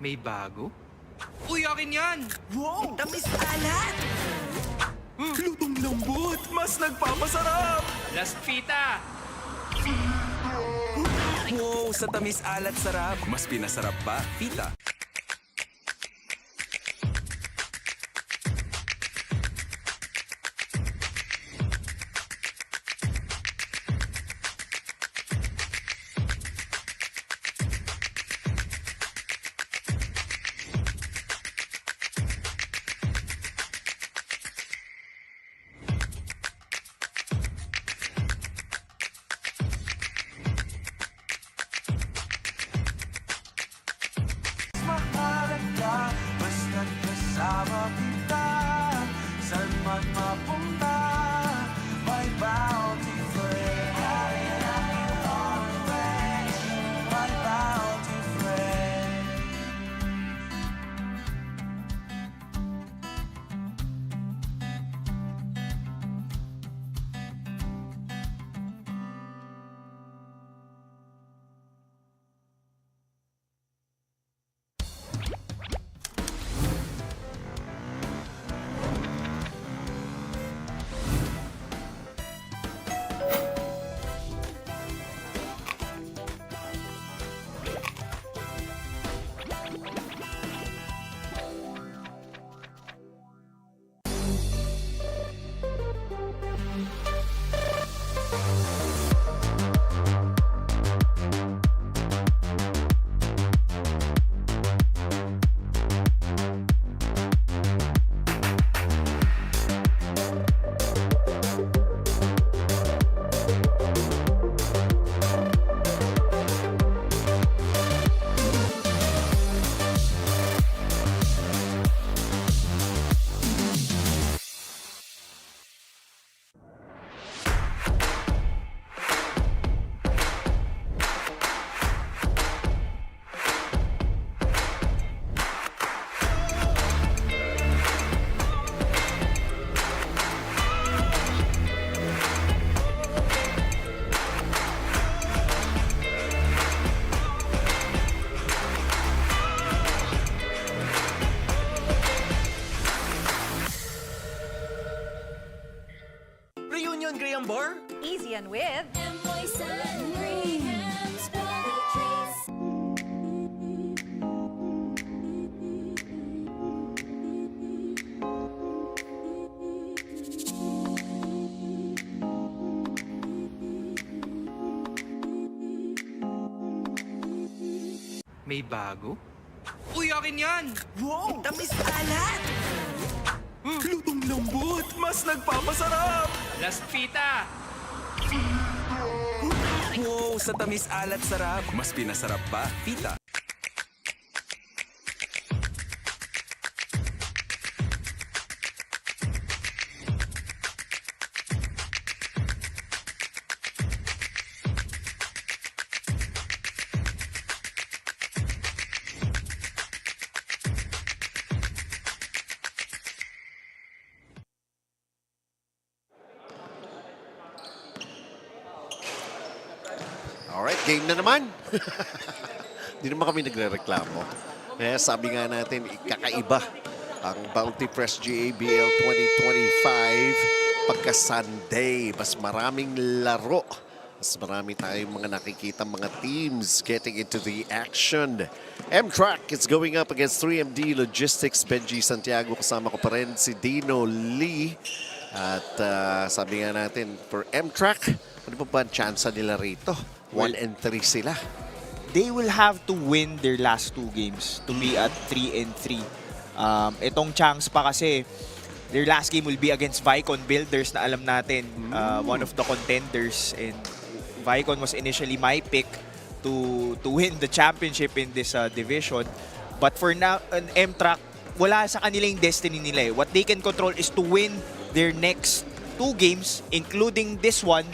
May bago? Uy, akin yan! Wow! Tamis alat! Lutong lambot! Mas nagpapasarap! Last pita! Wow! Sa tamis alat sarap! Mas pinasarap pa, pita! Mahalaga, basta't kasama kita. Saan man mapunta, may bounty friend. My bounty friend. Reunion Graham Bar? Easy and with May bago? Uy, akin yan! Wow! Tamis alat! Lutong lambot! Mas nagpapasarap! Last pita! Wow! Sa tamis alat sarap! Mas pinasarap pa, pita! Alright, game na naman. Hindi naman kami nagre-reklamo. Kaya sabi nga natin, kakaiba ang Bounty Press GABL 2025 pagka Sunday. Mas maraming laro. Mas marami tayong mga nakikita mga teams getting into the action. MTRAC is going up against 3MD Logistics. Benji Santiago kasama ko pa rin si Dino Lee. At sabi nga natin, for MTRAC, ano pa ba ang chance nila rito? 1-3 sila. They will have to win their last 2 games to be at 3-3. Itong chance pa kasi, their last game will be against Vicon Builders na alam natin, one of the contenders. And Vicon was initially my pick to win the championship in this division. But for now, an MTRAC, wala sa kanila yung destiny nila eh. What they can control is to win their next 2 games, including this one,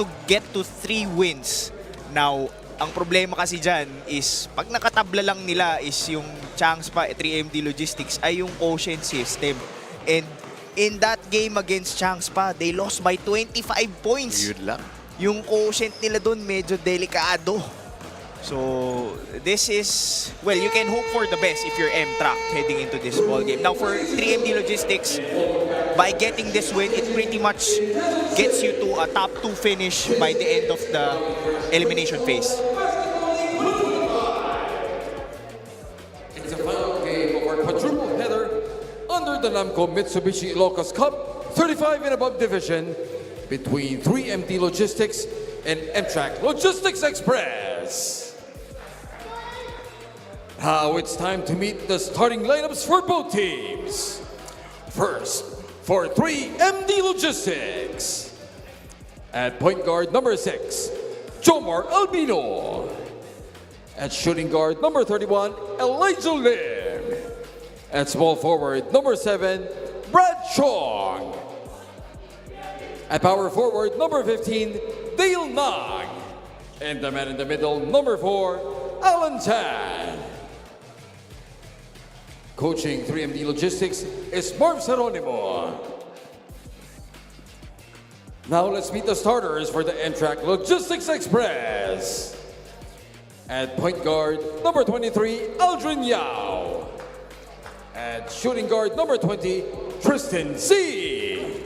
to get to 3 wins. Now, ang problema kasi dyan is, pag nakatabla lang nila is yung chance pa 3MD Logistics ay yung quotient system. And in that game against Changspa, they lost by 25 points. Yun lang. Yung quotient nila doon medyo delikado. So this is, well, you can hope for the best if you're MTRAC heading into this ball game. Now for 3MD Logistics, by getting this win, it pretty much gets you to a top 2 finish by the end of the elimination phase. It's a final game of our quadruple header under the NAMCo Mitsubishi Ilocos Cup 35 and above division between 3MD Logistics and MTRAC Logistics Express. Now it's time to meet the starting lineups for both teams. First, for 3MD Logistics. At point guard number 6, Jomar Albino. At shooting guard number 31, Elijah Lim. At small forward number 7, Brad Chong. At power forward number 15, Dale Nag. And the man in the middle, number 4, Alan Tan. Coaching 3MD Logistics is Marv Saronimo. Now let's meet the starters for the MTRAC Logistics Express. At point guard, number 23, Aldrin Yao. At shooting guard, number 20, Tristan C.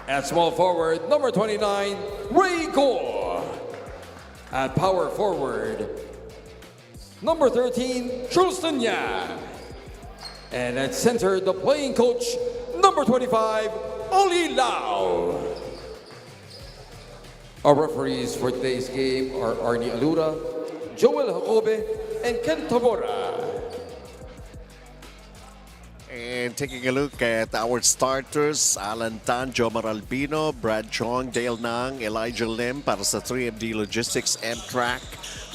At small forward, number 29, Ray Gore. At power forward, number 13, Tristan Yang. And at center, the playing coach, number 25, Oli Lau. Our referees for today's game are Arnie Alura, Joel Jacobe, and Ken Tamora. And taking a look at our starters, Alan Tan, Jomar Albino, Brad Chong, Dale Nang, Elijah Lim para sa 3MD Logistics MTRAC.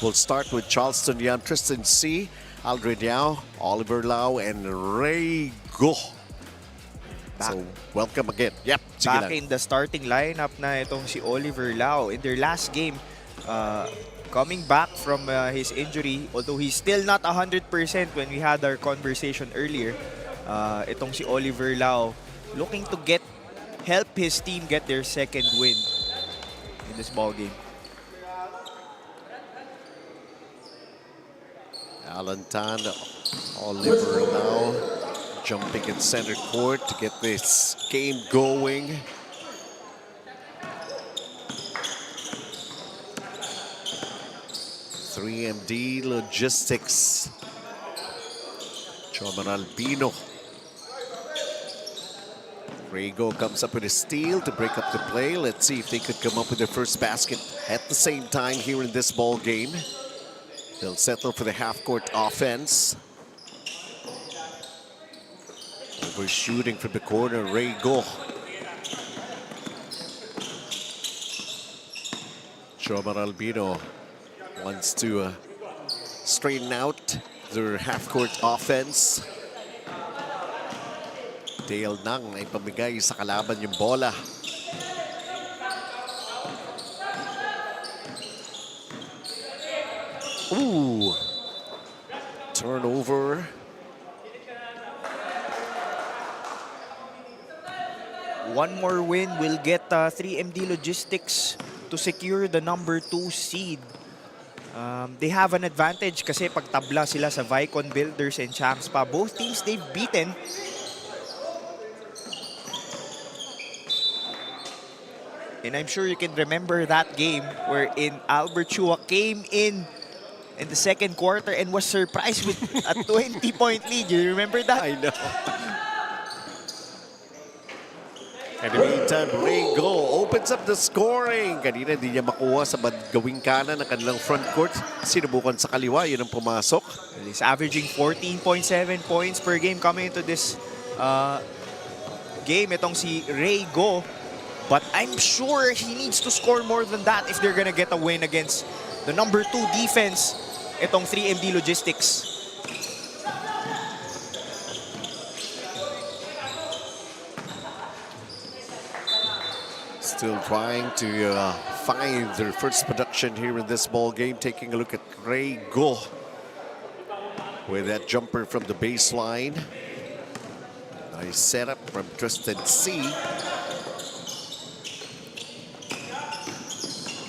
We'll start with Charleston Yan, Tristan C., Aldrin Yao, Oliver Lau, and Ray Go. So, welcome again. Yep, sige Back lang. in the starting lineup na itong si Oliver Lau. In their last game, coming back from his injury, although he's still not 100% when we had our conversation earlier, itong si Oliver Lau looking to help his team get their second win in this ball game. Alan Tan, Oliver Lau jumping in center court to get this game going. (3MD Logistics). Jomar Albino. Rego comes up with a steal to break up the play. Let's see if they could come up with their first basket at the same time here in this ball game. They'll settle for the half-court offense. Overshooting from the corner, Ray Go. Jomar Albino wants to straighten out their half-court offense. Dale Nang ay pamigay sa kalaban yung bola. Ooh. Turnover. One more win will get 3MD Logistics to secure the number 2 seed. They have an advantage kasi pag tabla sila sa Vicon Builders and Champs pa. Both teams they've beaten. And I'm sure you can remember that game wherein Albert Chua came in the second quarter and was surprised with a 20-point lead. You remember that? I know. In the meantime, Ray Go opens up the scoring. Kanina hindi niya makuha sa gawing kanan ng kanilang front court. Sinubukan sa kaliwa, yun ang pumasok. He's averaging 14.7 points per game coming into this game. Itong si Ray Go. But I'm sure he needs to score more than that if they're gonna get a win against the number 2 defense, itong 3MD Logistics. Still trying to find their first production here in this ball game. Taking a look at Ray Go with that jumper from the baseline. Nice setup from Tristan C.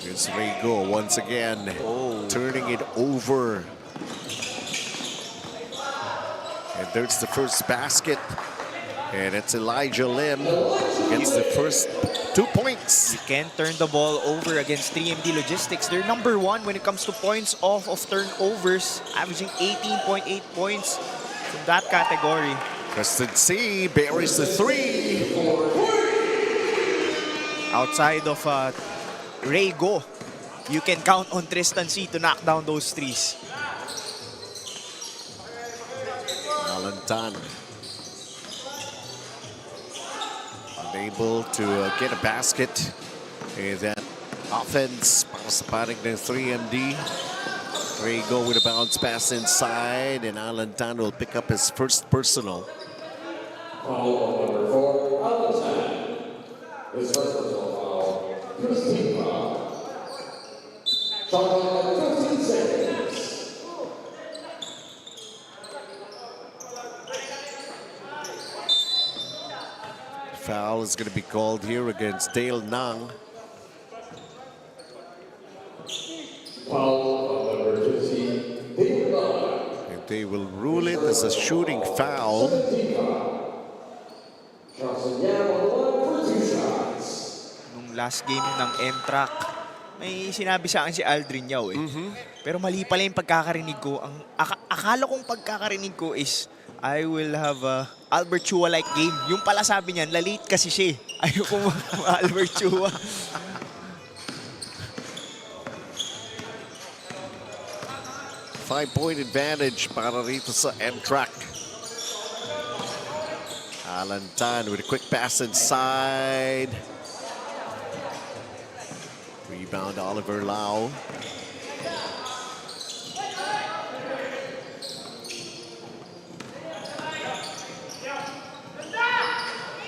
Here's Rego once again, turning it over. And there's the first basket. And it's Elijah Lim gets the first 2 points. You can't turn the ball over against 3MD Logistics. They're number 1 when it comes to points off of turnovers, averaging 18.8 points from that category. Preston C buries the 3. Outside of Rego, you can count on Tristan C to knock down those threes. Alantan unable to get a basket. And that offense para sa panig ng 3MD. Rego with a bounce pass inside, and Alantan will pick up his first personal. Foul number 4, Allentown. His first personal foul, 15 foul. Shot clock at 15 seconds. Foul is going to be called here against Dale Nang. Foul number 15, David Long. And they will rule it as a shooting foul. 17 foul. Johnson Yam on the line for 2 shots. Nung last game ng MTRAC, may sinabi sa akin si Aldrin Yao eh. Pero mali pala yung pagkakarinig ko. Ang akala kong pagkakarinig ko is I will have a Albert Chua-like game. Yung pala sabi niya, lalate kasi siya eh. Ayoko Albert Chua. Five-point advantage para rito sa MTRAC. Alantan with a quick pass inside. Rebound Oliver Lau.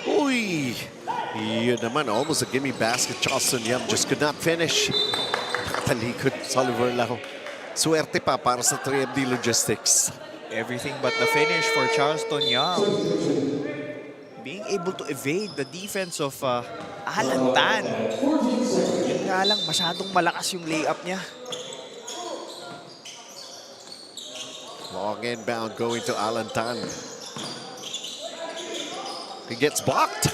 Uy! Yun naman, almost a gimme basket. Charleston Yam just could not finish. Nakatalikod sa Oliver Lau. Suerte pa para sa 3MD Logistics. Everything but the finish for Charleston Young. Being able to evade the defense of Alantan. Yun nga lang, masyadong malakas yung layup niya. Long inbound going to Alantan. He gets blocked.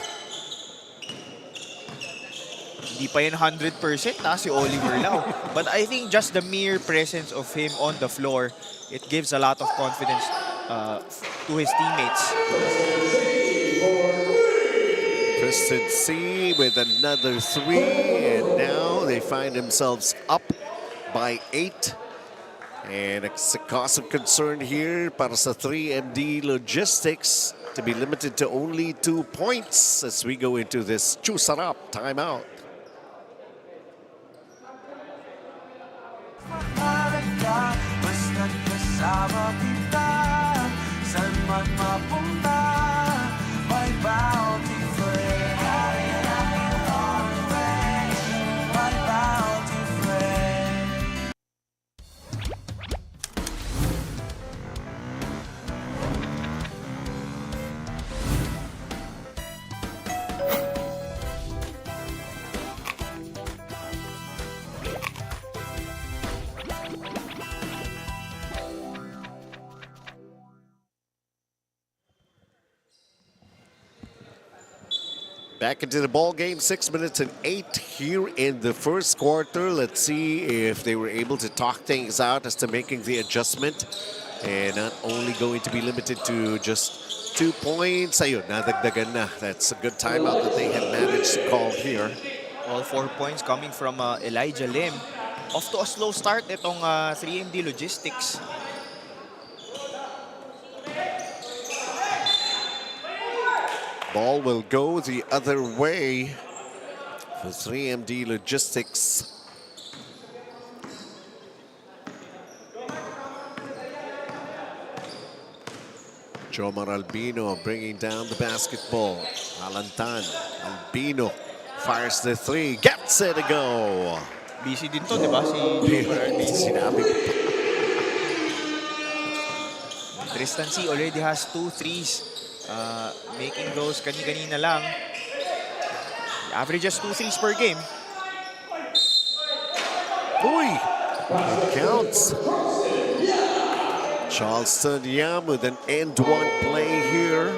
Hindi pa yan 100% si Oliver Lau. But I think just the mere presence of him on the floor, it gives a lot of confidence to his teammates. Tristan C with another 3, and now they find themselves up by 8. And it's a cause of concern here para sa 3MD Logistics to be limited to only 2 points as we go into this Chusarap timeout. Mahalaga, basta't kasama kita. Saan man mapunta, may bounty friend. My bounty friend. Back into the ball game, 6 minutes and 8 here in the first quarter. Let's see if they were able to talk things out as to making the adjustment and not only going to be limited to just 2 points. Ayun, nadagdagan na. That's a good timeout that they had managed to call here. All 4 points coming from Elijah Lim. Off to a slow start itong 3MD Logistics. Ball will go the other way for 3MD Logistics. Jomar Albino bringing down the basketball. Alantan, Albino fires the 3, gets it to go. Busy din to, di ba? Si Jomar Albino. Sinabi ko pa. Tristan C already has 2 threes. Making those kani-kanina lang. He averages 2 threes per game. Uy! It counts. Charleston Yam with an end one play here.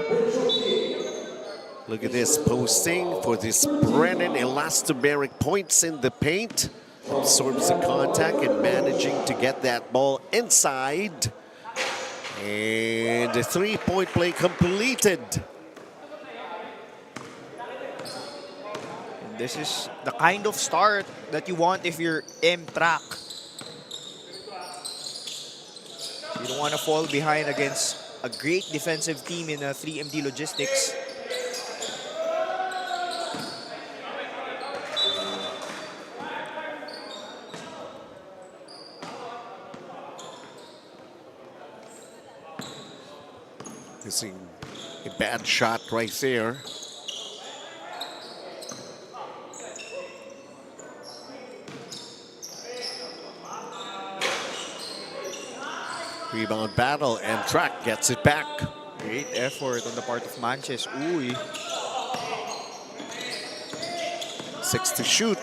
Look at this posting for this Brennan elastomeric points in the paint. Absorbs the contact and managing to get that ball inside. And the three-point play completed. This is the kind of start that you want if you're MTRAC. You don't want to fall behind against a great defensive team in 3MD Logistics. Missing a bad shot right there. Rebound battle, and MTRAC gets it back. Great effort on the part of Manches. Uy. 6 to shoot.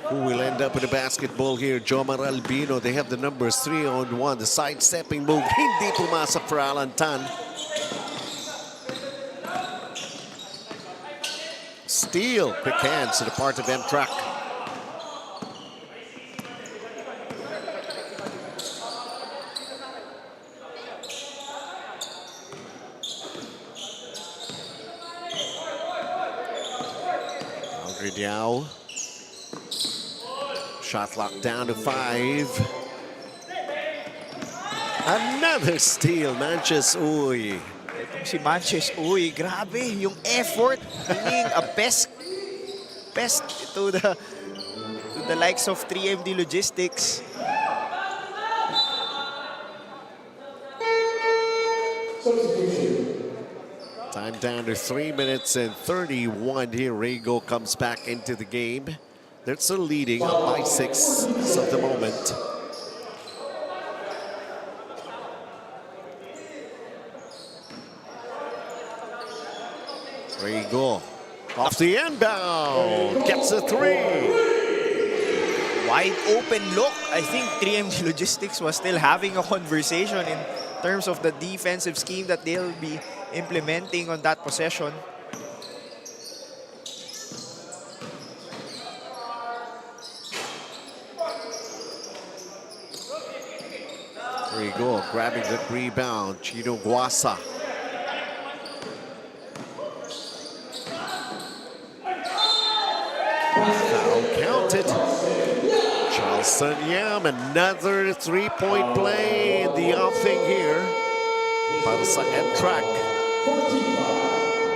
Who will end up with the basketball here? Jomar Albino. They have the numbers 3-on-1. The sidestepping move. Hindi pumasok for Alantan. Steal. Quick hands to the part of MTRAC. Now, shot locked down to 5. Another steal, Manches. Uy. Itong si Manches, uy, grabe yung effort. Being a best to the likes of 3MD Logistics. Time down to 3 minutes and 31 here. Rego comes back into the game. They're still leading up by 6 of the moment. Rego off the inbound. Gets a 3. Wide open look. I think 3MD Logistics was still having a conversation in terms of the defensive scheme that they'll be implementing on that possession. There you go, grabbing the rebound, Chino Guasa. Foul counted. Charleston Yam, another three-point play in the offing here. Para sa MTRAC.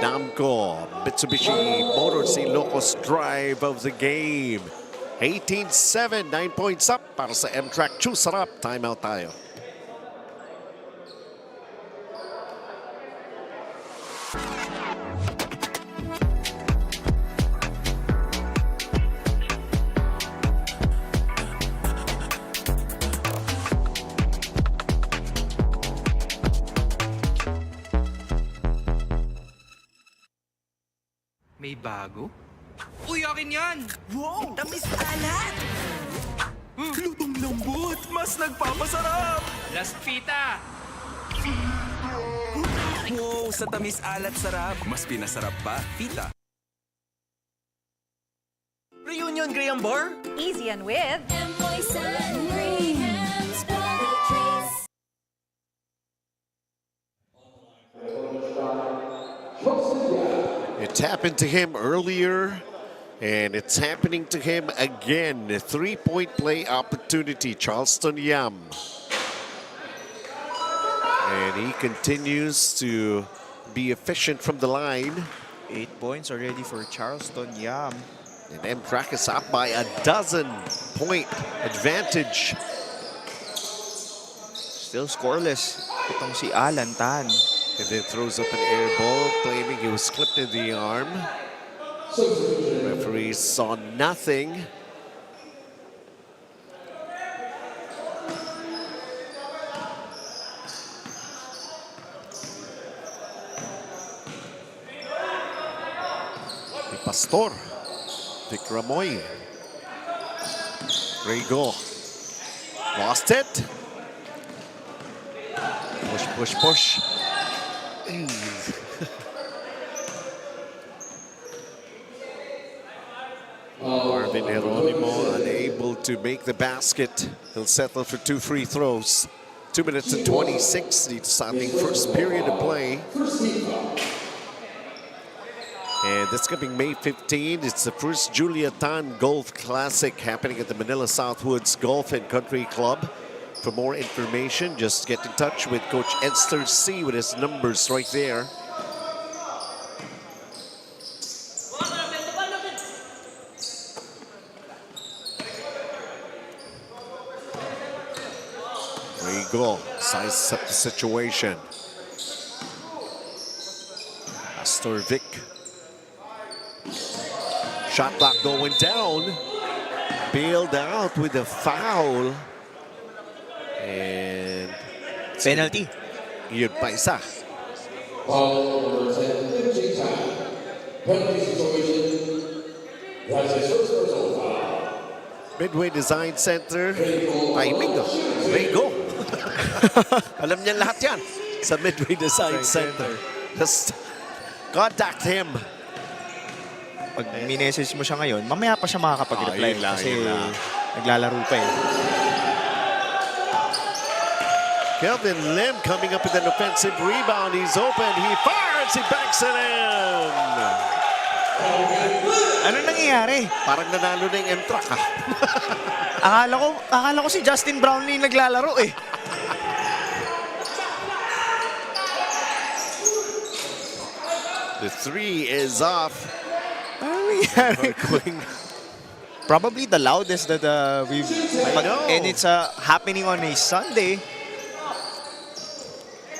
NAMCo, Mitsubishi Motors Ilocos drive of the game. 18-7, 9 points up para sa MTRAC. Sarap, timeout tayo. May bago? Uy, akin yan! Wow! Tamis alat! Lutong lambot! Mas nagpapasarap! Last Fita! Wow! Sa tamis alat sarap! Mas pinasarap pa, Fita. Reunion Graham Bar? Easy and with It happened to him earlier, and it's happening to him again. A three-point play opportunity, Charleston Yam. And he continues to be efficient from the line. 8 points already for Charleston Yam. And MTRAC is up by a 12-point advantage. Still scoreless. Itong si Alan Tan. And then throws up an air ball, claiming he was clipped in the arm. Referees saw nothing. Pastor. Vic Ramoy. Rego. Lost it. Push, push, push. Marvin Geronimo unable to make the basket. He'll settle for 2 free throws. 2 minutes and 26 dito sa ating first period of play. And this coming May 15, it's the first Julia Tan Golf Classic happening at the Manila Southwoods Golf and Country Club. For more information, just get in touch with Coach Edster C with his numbers right there. There you go. Sizes up the situation. Pastor Vic. Shot clock going down. Bailed out with a foul. And Penalty. yun pa isa. Foul number 10, MJ time. Penalty situation. That's his first personal foul. Midway Design Center. Timing. There you go. Alam niya lahat yan sa Midway Design Center. Just contact him. Pag minessage mo siya ngayon, mamaya pa siya makakapag-reply yun lang, kasi yun lang. naglalaro pa eh. Kelvin Lim coming up with an offensive rebound. He's open. He fires. He banks it in. Ano nangyayari? Parang nanalo na yung MTRAC ah. Akala ko si Justin Brownlee naglalaro eh. The 3 is off. Ano nangyayari? Probably the loudest that we've... know. And it's happening on a Sunday.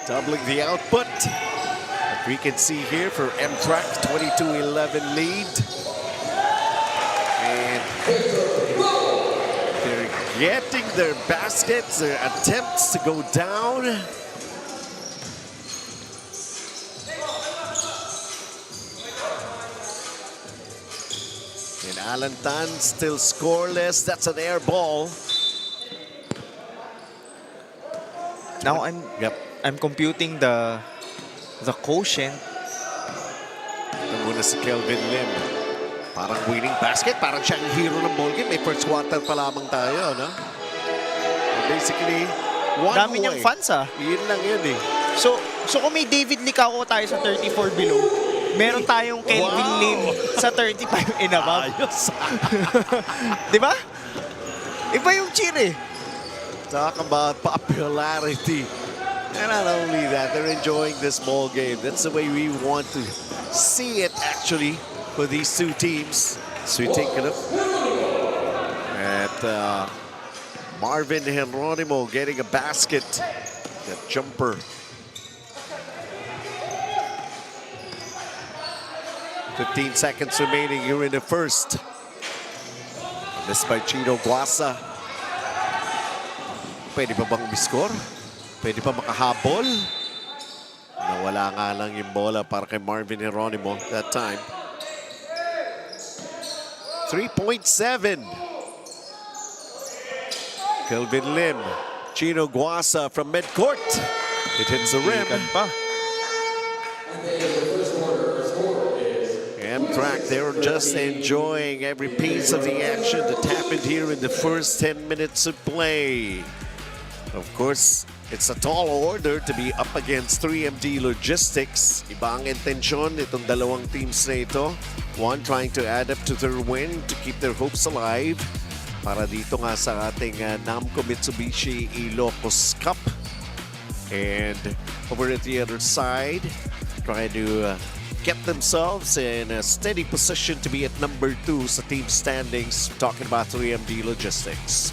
Doubling the output. But we can see here for MTRAC, 22-11 lead. And they're getting their baskets, their attempts to go down. And Alan Tan still scoreless. That's an air ball. Now Yep. I'm computing the quotient. Ito muna si Kelvin Lim. Parang winning basket. Parang siyang hero ng ball game. May first quarter pa lamang tayo, no? Basically, one Dami away. niyang fans ah. Yun lang yun eh. So kung may David Licao tayo sa 34 below, meron tayong Kelvin Wow. Lim sa 35 and above. Ayos. Di ba? Iba yung cheer eh. Talk about popularity. And not only that, they're enjoying this ball game. That's the way we want to see it actually for these two teams. So we take a look at Marvin Geronimo getting a basket. That jumper. 15 seconds remaining here in the first. Missed by Chino Guasa. Pwede pa bang biscore? Pwede pa makahabol? Nawala nga lang yung bola para kay Marvin Geronimo that time. 3.7. Kelvin Lim. Chino Guasa from midcourt. It hits the rim. Pa. MTRAC, they're just enjoying every piece of the action that happened here in the first 10 minutes of play. Of course, it's a tall order to be up against 3MD Logistics. Iba ang intensyon itong dalawang teams na ito. One trying to add up to their win to keep their hopes alive para dito nga sa ating NAMCo Mitsubishi Ilocos Cup. And over at the other side, trying to get themselves in a steady position to be at number 2 sa team standings. Talking about 3MD Logistics.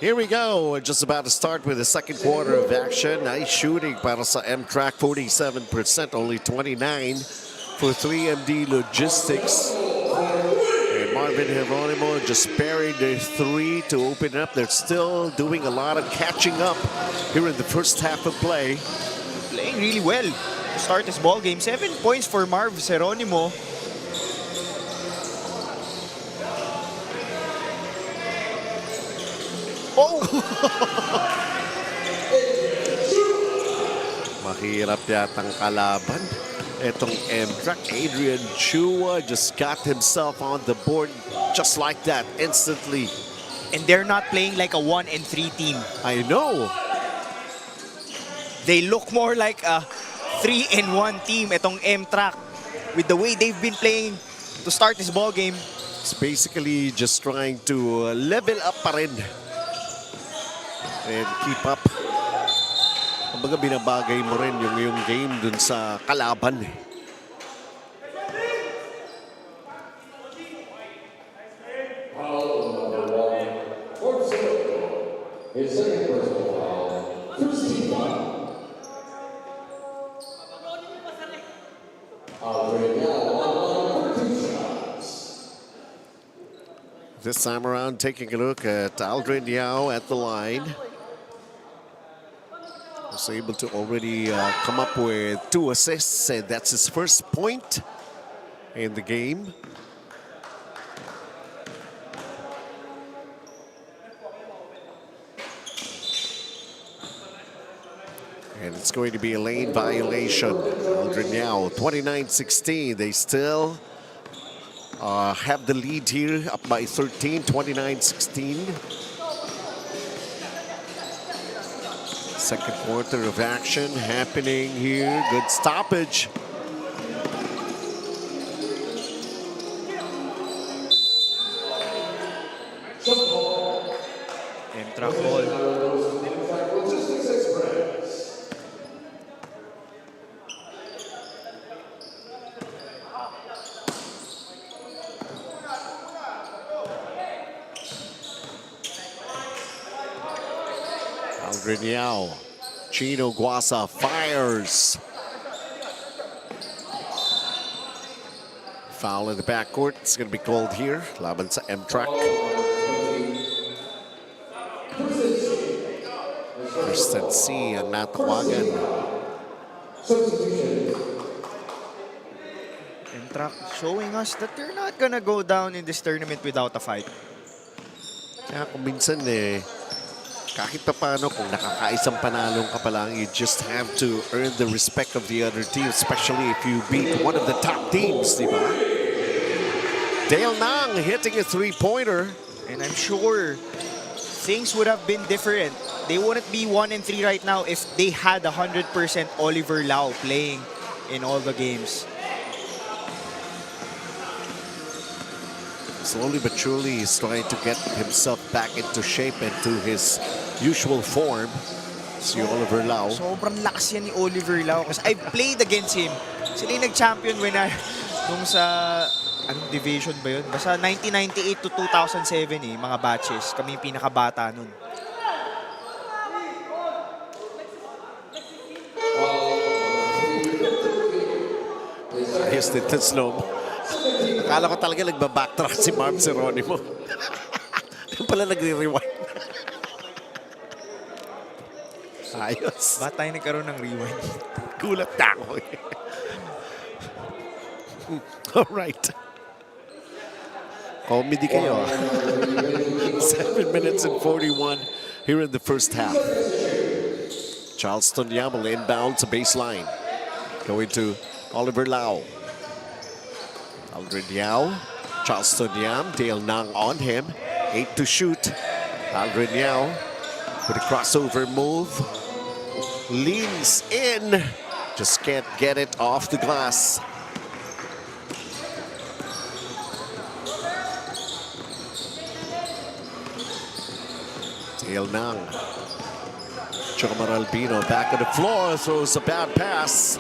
Here we go. We're just about to start with the second quarter of action. Nice shooting para sa MTRAC, 47%, only 29 for 3MD Logistics. And Marvin Geronimo just buried their three to open it up. They're still doing a lot of catching up here in the first half of play. Playing really well to start this ball game. 7 points for Marv Geronimo. Oh! Mahirap yatang kalaban. Etong MTRAC, Adrian Chua just got himself on the board just like that, instantly. And they're not playing like a 1-3 team. I know. They look more like a 3-1 team, itong MTRAC. With the way they've been playing to start this ball game. It's basically just trying to level up pa rin. And keep up. Kumbaga binabagay mo rin yung game dun sa kalaban. His second personal foul, first team foul. This time around, taking a look at Aldrin Yao at the line. Was able to already come up with 2 assists, and that's his first point in the game. And it's going to be a lane violation. Aldrin Yao, 29-16. They still have the lead here, up by 13, 29-16. Second quarter of action happening here. Good stoppage. MTRAC ball. Aldrin Yao. Chino Guasa fires. Foul in the backcourt. It's going to be called here. Laban sa MTRAC. First and C ang natawagan. MTRAC showing us that they're not gonna go down in this tournament without a fight. Kaya kung minsan kahit pa paano, kung nakakaisang panalong ka pa lang, you just have to earn the respect of the other team, especially if you beat one of the top teams, di ba? Dale Nang hitting a three-pointer. And I'm sure things would have been different. They wouldn't be 1-3 right now if they had 100% Oliver Lau playing in all the games. Slowly but surely, he's trying to get himself back into shape and to his usual form. Si Oliver Lau. Sobrang lakas yan ni Oliver Lau. Kasi I played against him. Sila yung nag-champion when nung sa anong division ba yun? Basta 1998 to 2007 mga batches. Kami yung pinakabata nun. Ayos din the slow. Akala ko talaga nagbabacktrack si Marv Geronimo. Yung pala nagre-rewind. Ayos. Ba't tayo nagkaroon ng rewind? Gulat na ako eh. Alright. Comedy kayo. 7 minutes and 41 here in the first half. Charleston Yam will inbound to baseline. Going to Oliver Lau. Aldrin Yao, Charleston Yam, Dale Nang on him. 8 to shoot. Aldrin Yao with a crossover move. Leans in. Just can't get it off the glass. Dale Nang. Chomar Albino back on the floor, throws a bad pass.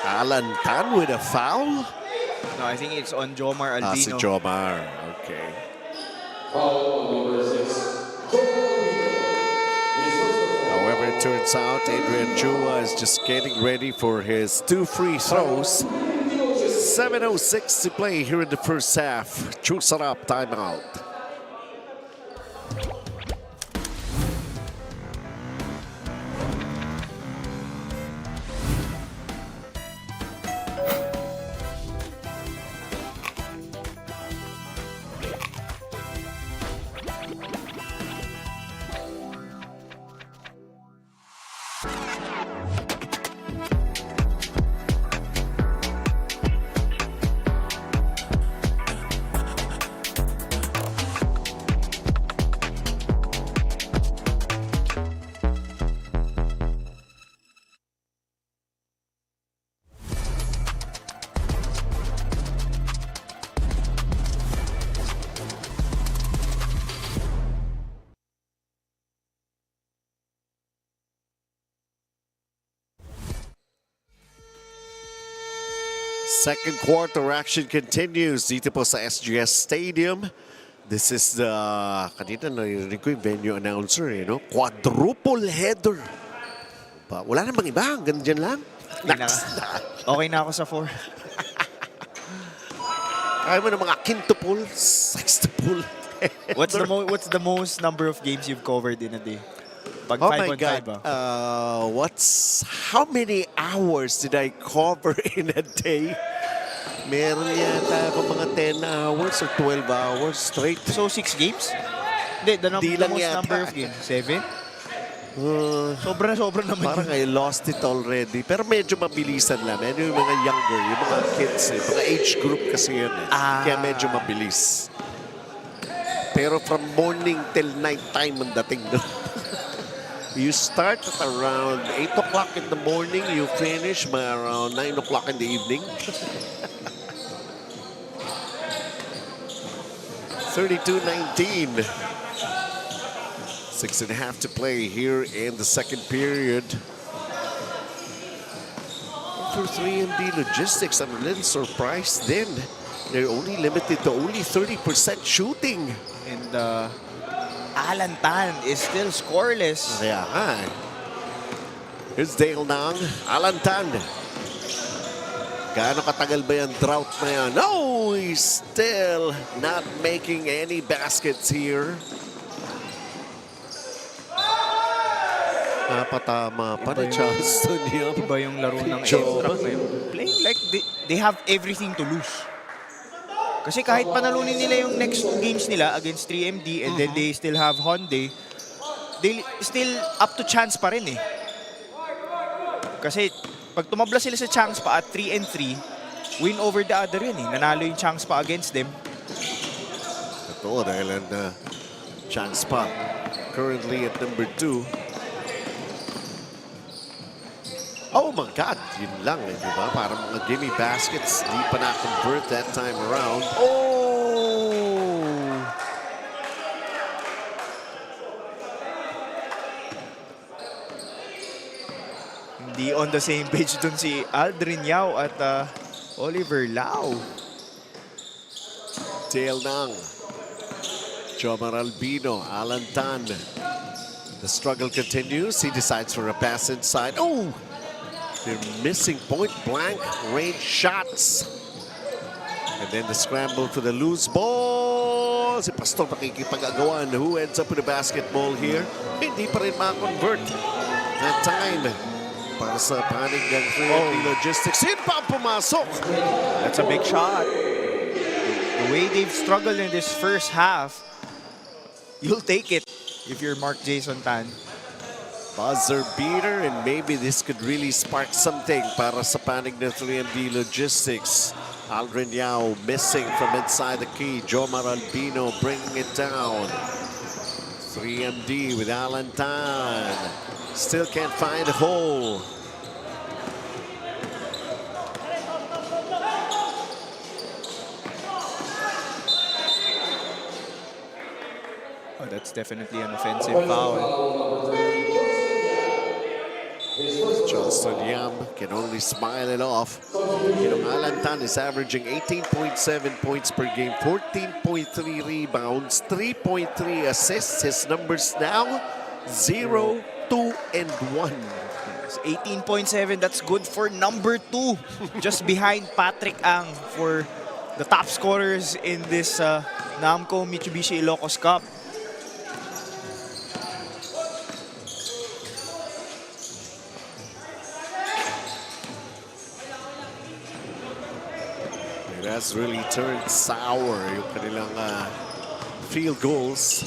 Alan Tan with a foul. No, I think it's on Jomar Albino. Si Jomar. Okay. However, it turns out Adrian Chua is just getting ready for his 2 free throws. 7:06 to play here in the first half. True sarap timeout. Second quarter action continues dito po sa SGS Stadium. This is the, kanina narinig ko yung venue announcer, no? Quadruple header. Wala nang bang iba, hanggang dyan lang. Okay na ako sa 4. Kaya mo ng mga quintuple, sextuple. What's the most number of games you've covered in a day? Pag Oh 5 my on God. 5 ah. How many hours did I cover in a day? Meron yata ako mga 10 hours or 12 hours straight. So 6 games? Hindi, the lang most yata. number of games. 7? Sobra naman. Parang I lost it already. Pero medyo mabilisan lang. Yung mga younger, yung mga kids, mga age group kasi yun. Kaya medyo mabilis. Pero from morning till night time ang dating doon. You start at around 8 o'clock in the morning, you finish by around 9 o'clock in the evening. 32-19. 6.5 to play here in the second period. For 3MD Logistics, I'm a little surprised then. They're only limited to only 30% shooting. And Alan Tan is still scoreless. Kaya nga. Here's Dale Nang. Alan Tan. Gaano katagal ba yung drought na yan? No! He's still not making any baskets here. Napatama pa na Charleston yun. Iba yung laro ng Joe. MTRAC ngayon. Playing like they have everything to lose. Kasi kahit panalunin nila yung next 2 games nila against 3MD and then they still have Hyundai, they still up to chance pa rin eh. Kasi pag tumabla sila sa chance pa at 3-3, win over the other yun eh. Nanalo yung chance pa against them. Ito dahil ang chance pa currently at number 2. Oh my God, yun lang eh, di ba? Parang mga gimme baskets, di pa na-convert that time around. Oh! Hindi on the same page dun si Aldrin Yao at Oliver Lau. Tail Nang. Jomar Albino, Alan Tan. The struggle continues. He decides for a pass inside. Oh! They're missing point-blank range shots. And then the scramble for the loose ball. Si Pastor nakikipag-agawan. Who ends up with the basketball here? Hindi pa rin ma-convert. That time para sa panig ng 3MD Logistics. Sino pa ang pumasok? That's a big shot. The way they've struggled in this first half, you'll take it if you're Mark Jason Tan. Buzzer beater, and maybe this could really spark something para sa panig ng 3MD Logistics. Aldrin Yao missing from inside the key. Jomar Albino bringing it down. 3MD with Alan Tan. Still can't find a hole. Oh, that's definitely an offensive foul. Charleston Yam can only smile it off. Alantan is averaging 18.7 points per game, 14.3 rebounds, 3.3 assists. His numbers now 0, 2, and 1. 18.7, that's good for number 2. Just behind Patrick Ang for the top scorers in this NAMCo Mitsubishi Ilocos Cup. It has really turned sour yung kanilang field goals.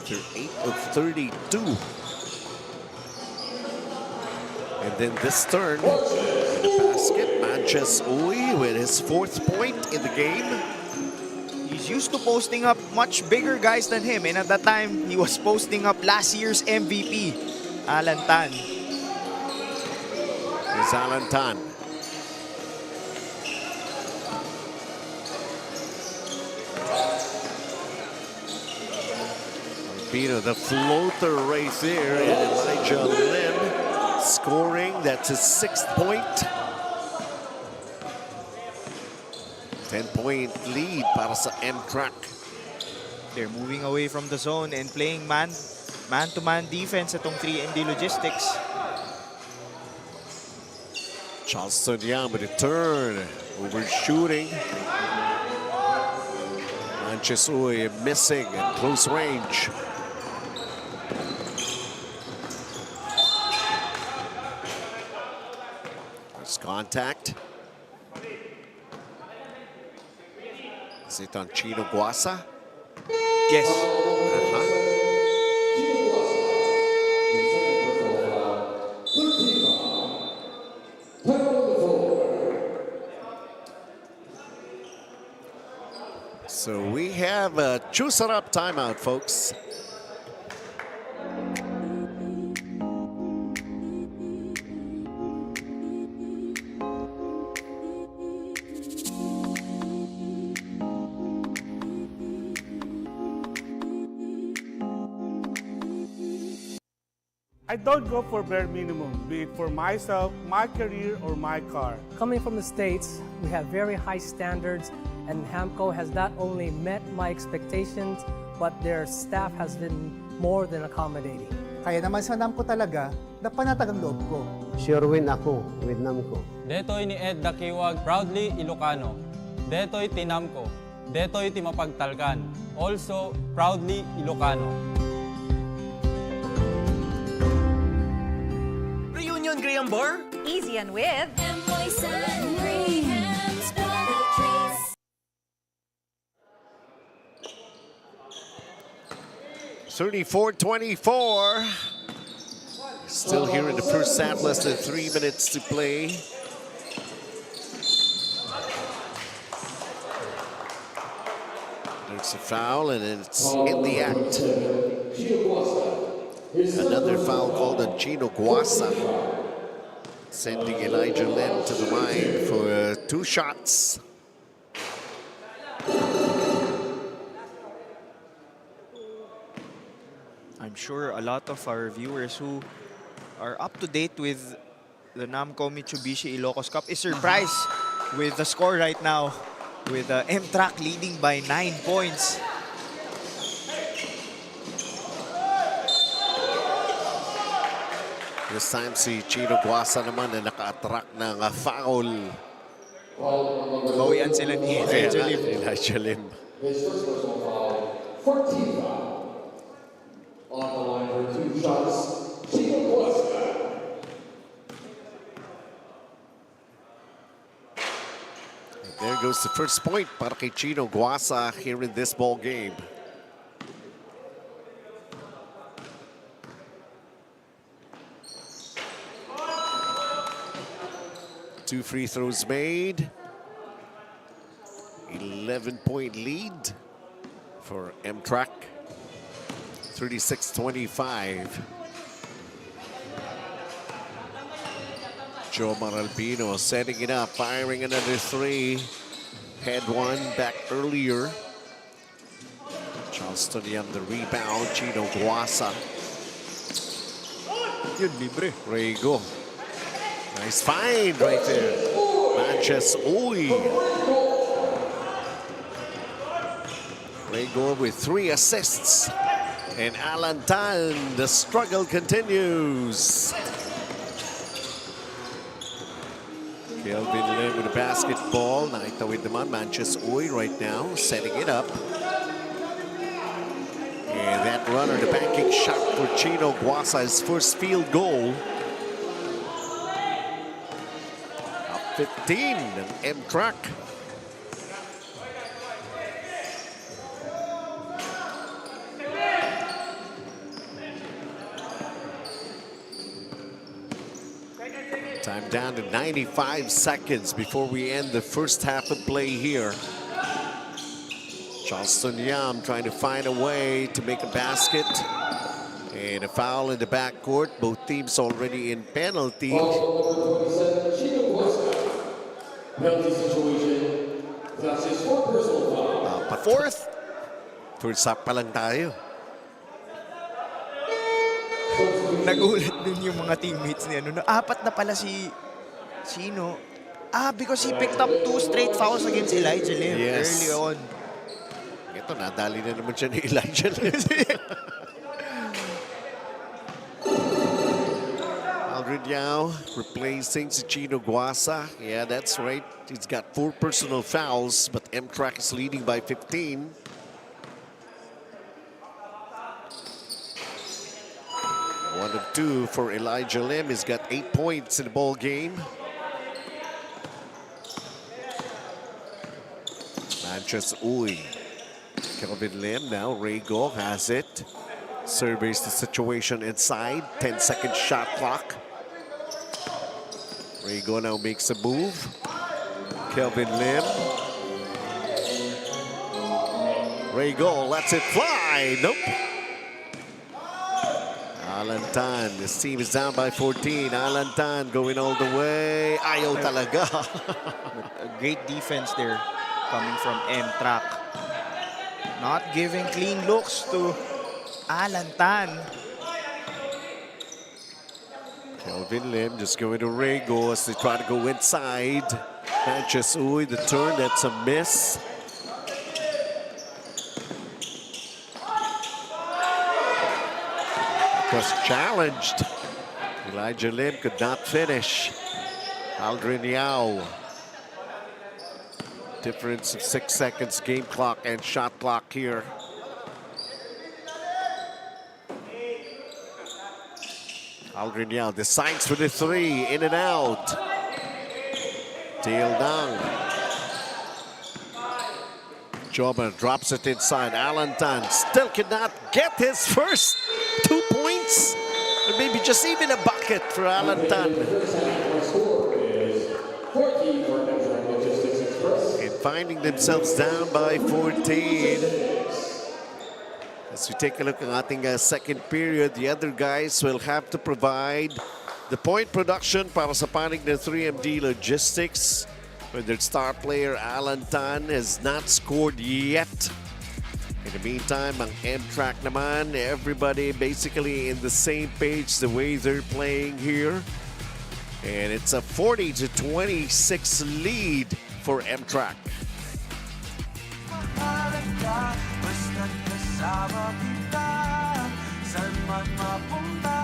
They're 8 of 32. And then this turn, in the basket, Manches Uy with his 4th point in the game. He's used to posting up much bigger guys than him, and at that time, he was posting up last year's MVP, Alan Tan. Here's Alantan. Albino, the floater right there, and Elijah Lim scoring. That's his 6th point. 10-point lead para sa MTRAC. They're moving away from the zone and playing man-to-man defense itong 3&D Logistics. Charleston Young with a turn, overshooting. Manches Uy missing at close range. There's contact. Is it on Chino Guasa? Yes. So we have a choose it up timeout, folks. I don't go for bare minimum, be it for myself, my career, or my car. Coming from the States, we have very high standards, and NAMCo has not only met my expectations, but their staff has been more than accommodating. Kaya naman sa NAMCo talaga, napanatag ang loob ko. Sure win ako with NAMCo. Detoy ni Ed Dakiwag, proudly Ilocano. Detoy ti NAMCo. Detoy ti Mapagtalkan. Also proudly Ilocano. Reunion Graham Bar? Easy and with Poison Graham's Poetries. 34-24. Still here in the first half, less than 3 minutes to play. There's a foul, and it's in the act. Another foul called on Chino Guasa, sending Elijah Lim to the line for 2 shots. I'm sure a lot of our viewers who are up to date with the NAMCo Mitsubishi Ilocos Cup is surprised with the score right now, with MTRAC leading by 9 points. This time si Chino Guasa naman na naka-attract ng foul. Bawian sila ni Elijah Lim. Elijah Lim. His first personal foul, 14th foul. On the line for 2 shots, Chino Guasa. And there goes the first point para kay Chino Guasa here in this ball game. Two free throws made. 11-point lead for MTRAC. 36-25. Joe Maralbino setting it up, firing another 3. Had one back earlier. Charleston on the rebound. Chino Guasa yun, libre. Rego. Nice find right there. Manches Uy. Rego with 3 assists. And Alan Tan, the struggle continues. Kelvin Lim with the basketball. Naitawid naman Manches Uy right now, setting it up. And that runner, the banking shot for Chino Guasa's first field goal. Up 15 ng MTRAC. Time down to 95 seconds before we end the first half of play here. Charleston Yam trying to find a way to make a basket. And a foul in the backcourt. Both teams already in penalty. Penalty situation. That's his fourth personal foul. Fourth. First half pa lang tayo. Nagulat din yung mga teammates ni ano. Apat na pala si Chino. Because he picked up 2 straight fouls against Elijah Lim early on. Ito, nadali na naman siya ni Elijah Lim. Aldrin Yao replacing si Chino Guasa. Yeah, that's right. He's got 4 personal fouls, but MTRAC is leading by 15. One of 2 for Elijah Lim. He's got 8 points in the ball game. Manches Uy. Kelvin Lim now. Rego has it. Surveys the situation inside. 10-second shot clock. Rego now makes a move. Kelvin Lim. Rego lets it fly. Nope. Alan Tan, this team is down by 14. Alan Tan going all the way. Ayaw talaga. A great defense there coming from MTRAC. Not giving clean looks to Alan Tan. Kelvin Lim just going to Rego as they try to go inside. Manches Uy, the turn, that's a miss. Was challenged. Elijah Lim could not finish. Aldrin Yao. Difference of 6 seconds, game clock and shot clock here. Aldrin Yao decides for the 3, in and out. Tail down. Joba drops it inside. Alan Tan still cannot get his first 2 points. Or maybe just even a bucket for Alan Tan. And finding themselves down by 14. As we take a look at ating second period, the other guys will have to provide the point production para sa panig ng 3MD Logistics. When their star player Alan Tan has not scored yet. In the meantime, ang MTRAC naman, everybody basically in the same page the way they're playing here. And it's a 40-26 lead for MTRAC. Basta't kasama kita, saan man mapunta,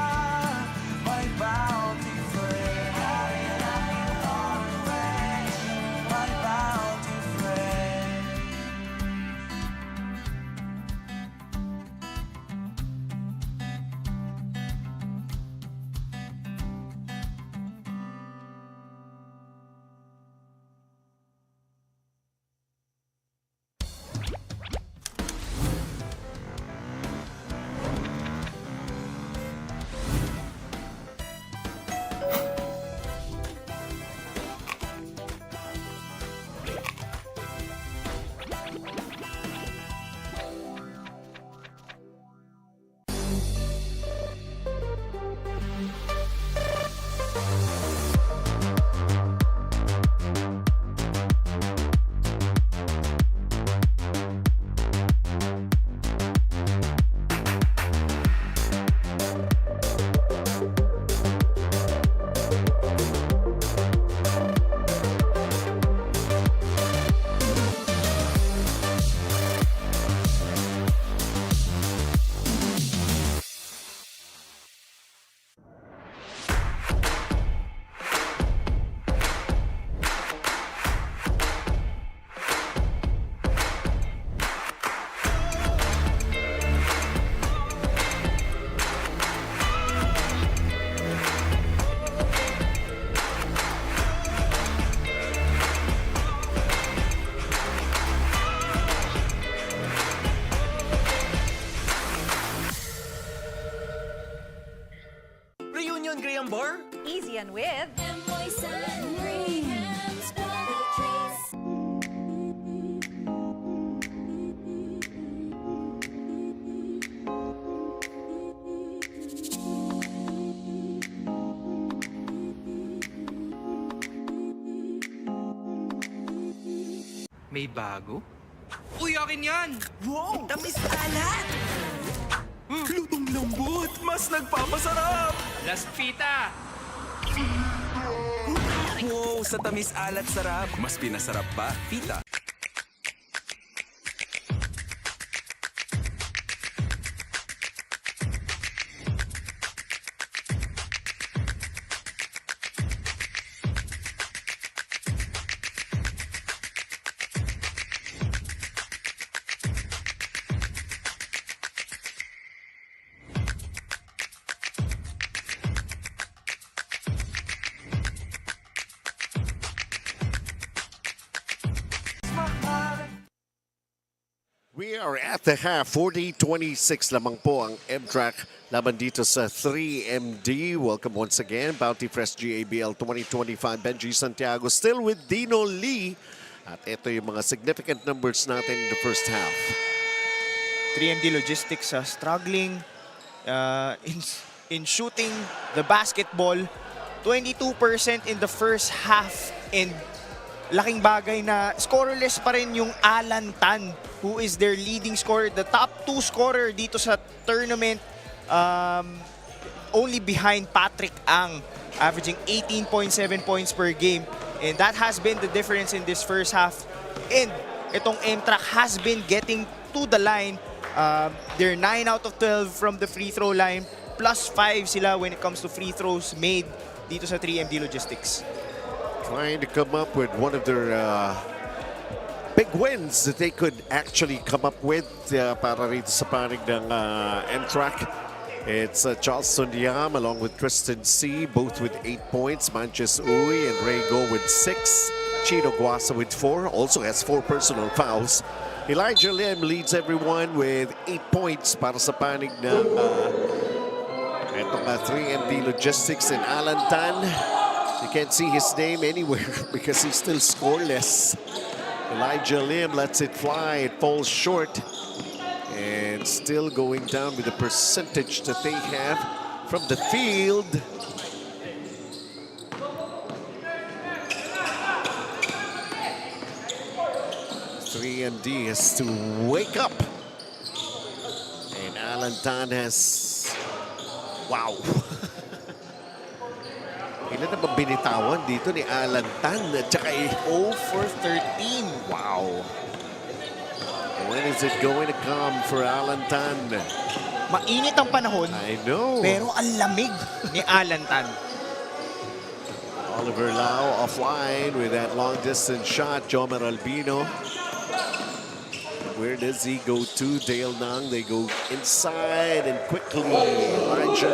may bounty friend. My bounty friend. May bago? Uy, akin yan! Wow! Tamis alat! Lutong lambot! Mas nagpapasarap! Las Pita! Wow! Sa tamis alat sarap! Mas pinasarap pa, Pita! We are at the half. 40-26 lamang po ang MTRAC laban dito sa 3MD. Welcome once again. Bounty Fresh GABL 2025. Benji Santiago still with Dino Lee. At ito yung mga significant numbers natin in the first half. 3MD Logistics struggling in shooting the basketball. 22% in the first half, and laking bagay na scoreless pa rin yung Alan Tan, who is their leading scorer, the top 2 scorer dito sa tournament, only behind Patrick Ang, averaging 18.7 points per game. And that has been the difference in this first half. And itong MTRAC has been getting to the line. They're 9 out of 12 from the free throw line, plus 5 sila when it comes to free throws made dito sa 3MD Logistics. Trying to come up with one of their big wins that they could actually come up with para rito sa panig ng MTRAC. It's Charleston Diam along with Tristan C, both with 8 points. Manches Uy and Ray Go with 6. Chino Guasa with 4, also has 4 personal fouls. Elijah Lim leads everyone with 8 points para sa panig ng itong 3MD Logistics and Alan Tan. You can't see his name anywhere because he's still scoreless. Elijah Lim lets it fly. It falls short. And still going down with the percentage that they have from the field. MD has to wake up. And Alan Tan has... Wow! Ilan na ba binitawan dito ni Alan Tan? At saka 0 for 13. Wow! When is it going to come for Alan Tan? Mainit ang panahon. I know. Pero ang lamig ni Alan Tan. Oliver Lau offline with that long distance shot. Jomer Albino. Where does he go to? Dale Nang. They go inside and quickly. Elijah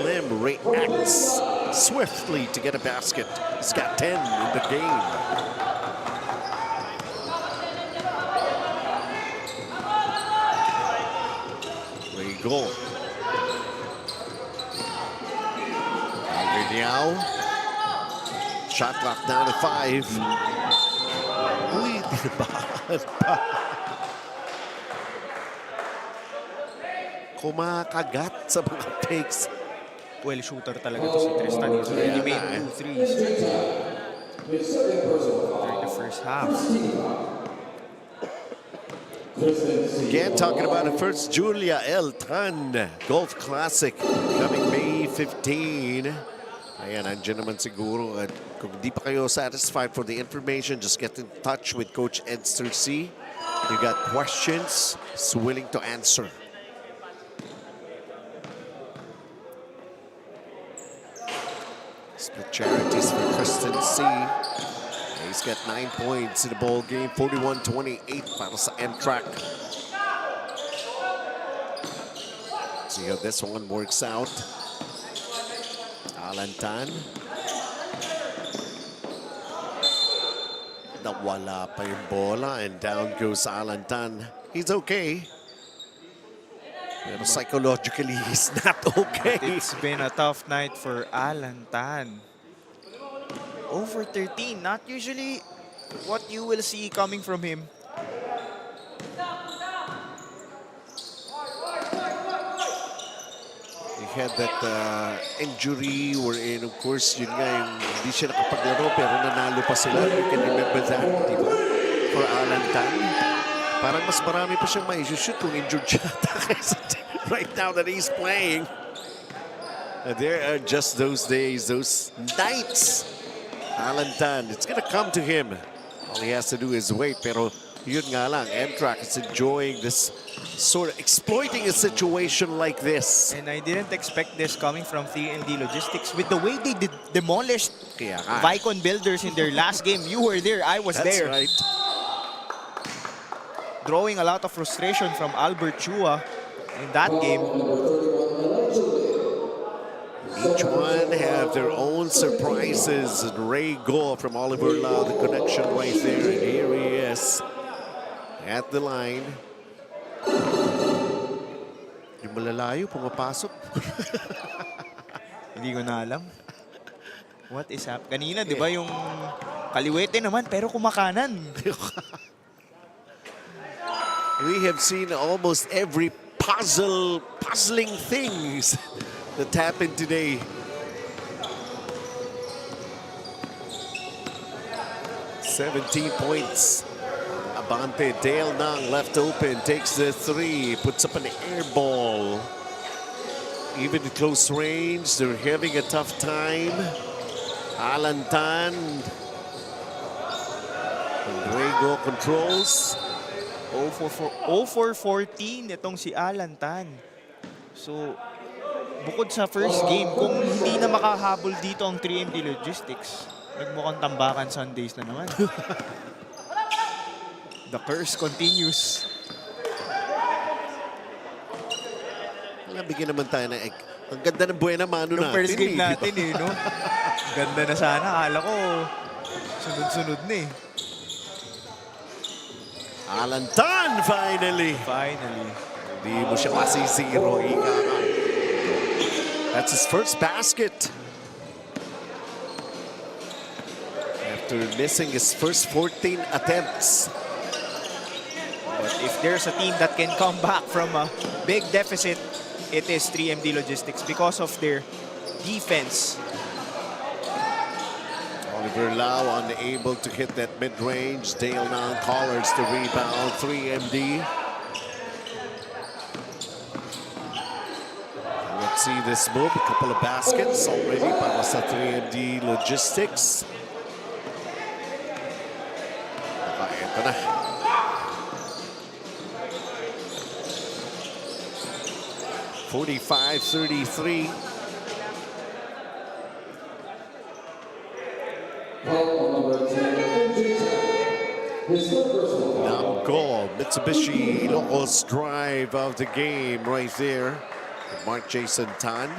Lim reacts swiftly to get a basket. He's got 10 in the game. There you go. Niao. Shot clock down to 5. Uy, tinabahan pa. Kumakagat sa mga takes. Well, shooter talaga to si Tristan. He's already made 2 threes during the first half. Again, talking about it first, Julia L. Tan Golf Classic coming May 15. Ayan, andyan naman siguro. At kung di pa kayo satisfied for the information, just get in touch with Coach Edster C. You got questions, he's willing to answer. Split charities for Kristen C. He's got 9 points in the ball game. 41-28 para sa MTRAC. See how this one works out. Alan Tan. Nawala pa yung bola and down goes Alan Tan. He's okay. Pero psychologically, he's not okay. It's been a tough night for Alan Tan. Over 13, not usually what you will see coming from him. He had that injury wherein, of course, yun nga yung hindi siya nakapaglaro pero nanalo pa sila. You can remember that, di ba? for Alan Tan. Parang mas marami pa siyang ma-shoot kung injured siya right now that he's playing. There are just those days, those nights. Alan Tan, it's gonna come to him. All he has to do is wait. Pero yun nga lang, MTRAC is enjoying this sort of exploiting a situation like this. And I didn't expect this coming from 3MD Logistics. With the way they demolished Kaya nga. Vicon Builders in their last game, you were there, I was That's there. right. Drawing a lot of frustration from Albert Chua in that game. Each one have their own surprises. And Ray Go from Oliver Lau, the connection right there. And here he is at the line. Yung malalayo, pumapasok. Hindi ko na alam. What is up? Kanina, di ba yung kaliwete naman, pero kumakanan. We have seen almost every puzzling things that happened today. "17 points. Abante, Dale Nang left open, takes the three, puts up an air ball. Even at close range, they're having a tough time. Alan Tan. Andrego controls. 0-for-14 itong si Alan Tan. So, bukod sa first game, kung hindi na makahabol dito ang 3MD Logistics, nagmukhang tambakan Sundays na naman. The curse continues. Bigyan naman tayo ng egg. Ang ganda ng buena mano Nung natin. first game diba? natin no? Ganda na sana. Akala ko, sunod-sunod na eh. Alan Tan, finally. Finally. Hindi mo siya masisiro. That's his first basket. After missing his first 14 attempts. But if there's a team that can come back from a big deficit, it is 3MD Logistics because of their defense. Oliver Lau unable to hit that mid-range. Dale Nang Collards to rebound. 3MD. Let's see this move. A couple of baskets already para sa 3MD Logistics. Ito na. (45-33). NAMCo, Mitsubishi, Ilocos drive of the game right there. Mark Jason Tan.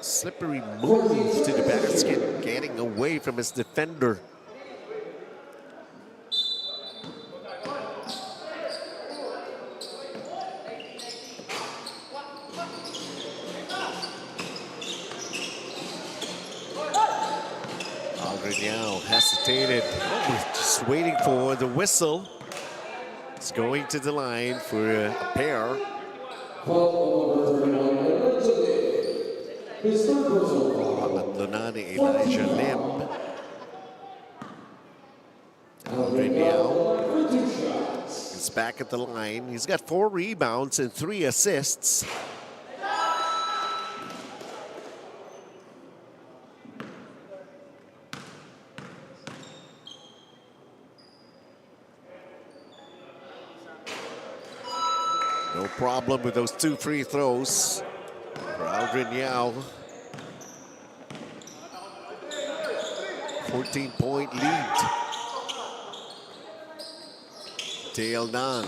Slippery move to the basket, getting away from his defender. Now hesitated, just waiting for the whistle. It's going to the line for a pair. Pangatlo na ni Elijah Lim. Now is back at the line. He's got 4 rebounds and 3 assists. No problem with those 2 free throws for Aldrin Yao. 14-point lead. Dale Nang.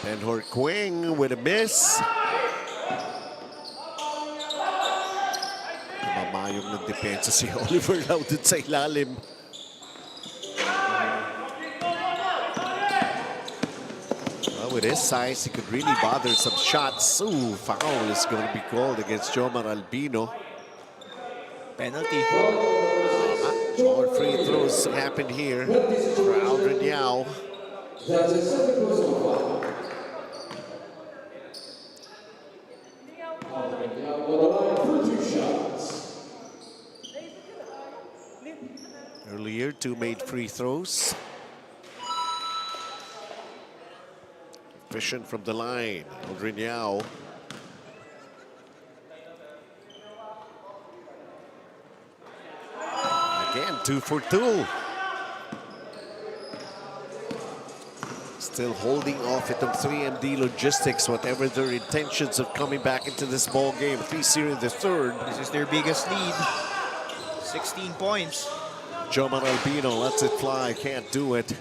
Benhor Quing with a miss. Mamayong ng depensa si Oliver Lau dun sa ilalim. With his size, he could really bother some shots. Ooh, foul is going to be called against Jomar Albino. Penalty. More free throws happen here for Aldrin Yao. Earlier, 2 made free throws. Efficient from the line. Aldrin Yao. Again, 2 for 2. Still holding off itong 3MD Logistics, whatever their intentions of coming back into this ball game. 3-0 in the third. This is their biggest lead. 16 points. Jomar Albino lets it fly, can't do it.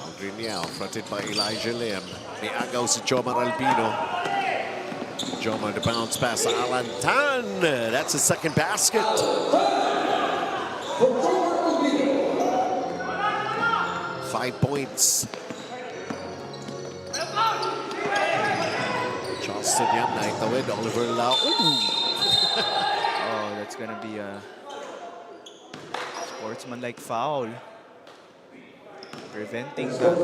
Aldrin Yao, fronted by Elijah Lim. May agaw si Jomar Albino. Jomar the bounce pass, Alan Tan. That's his second basket. 5 points. Charleston Yam, naitawid, Oliver Lau. Oh, that's gonna be a sportsman-like foul. Preventing that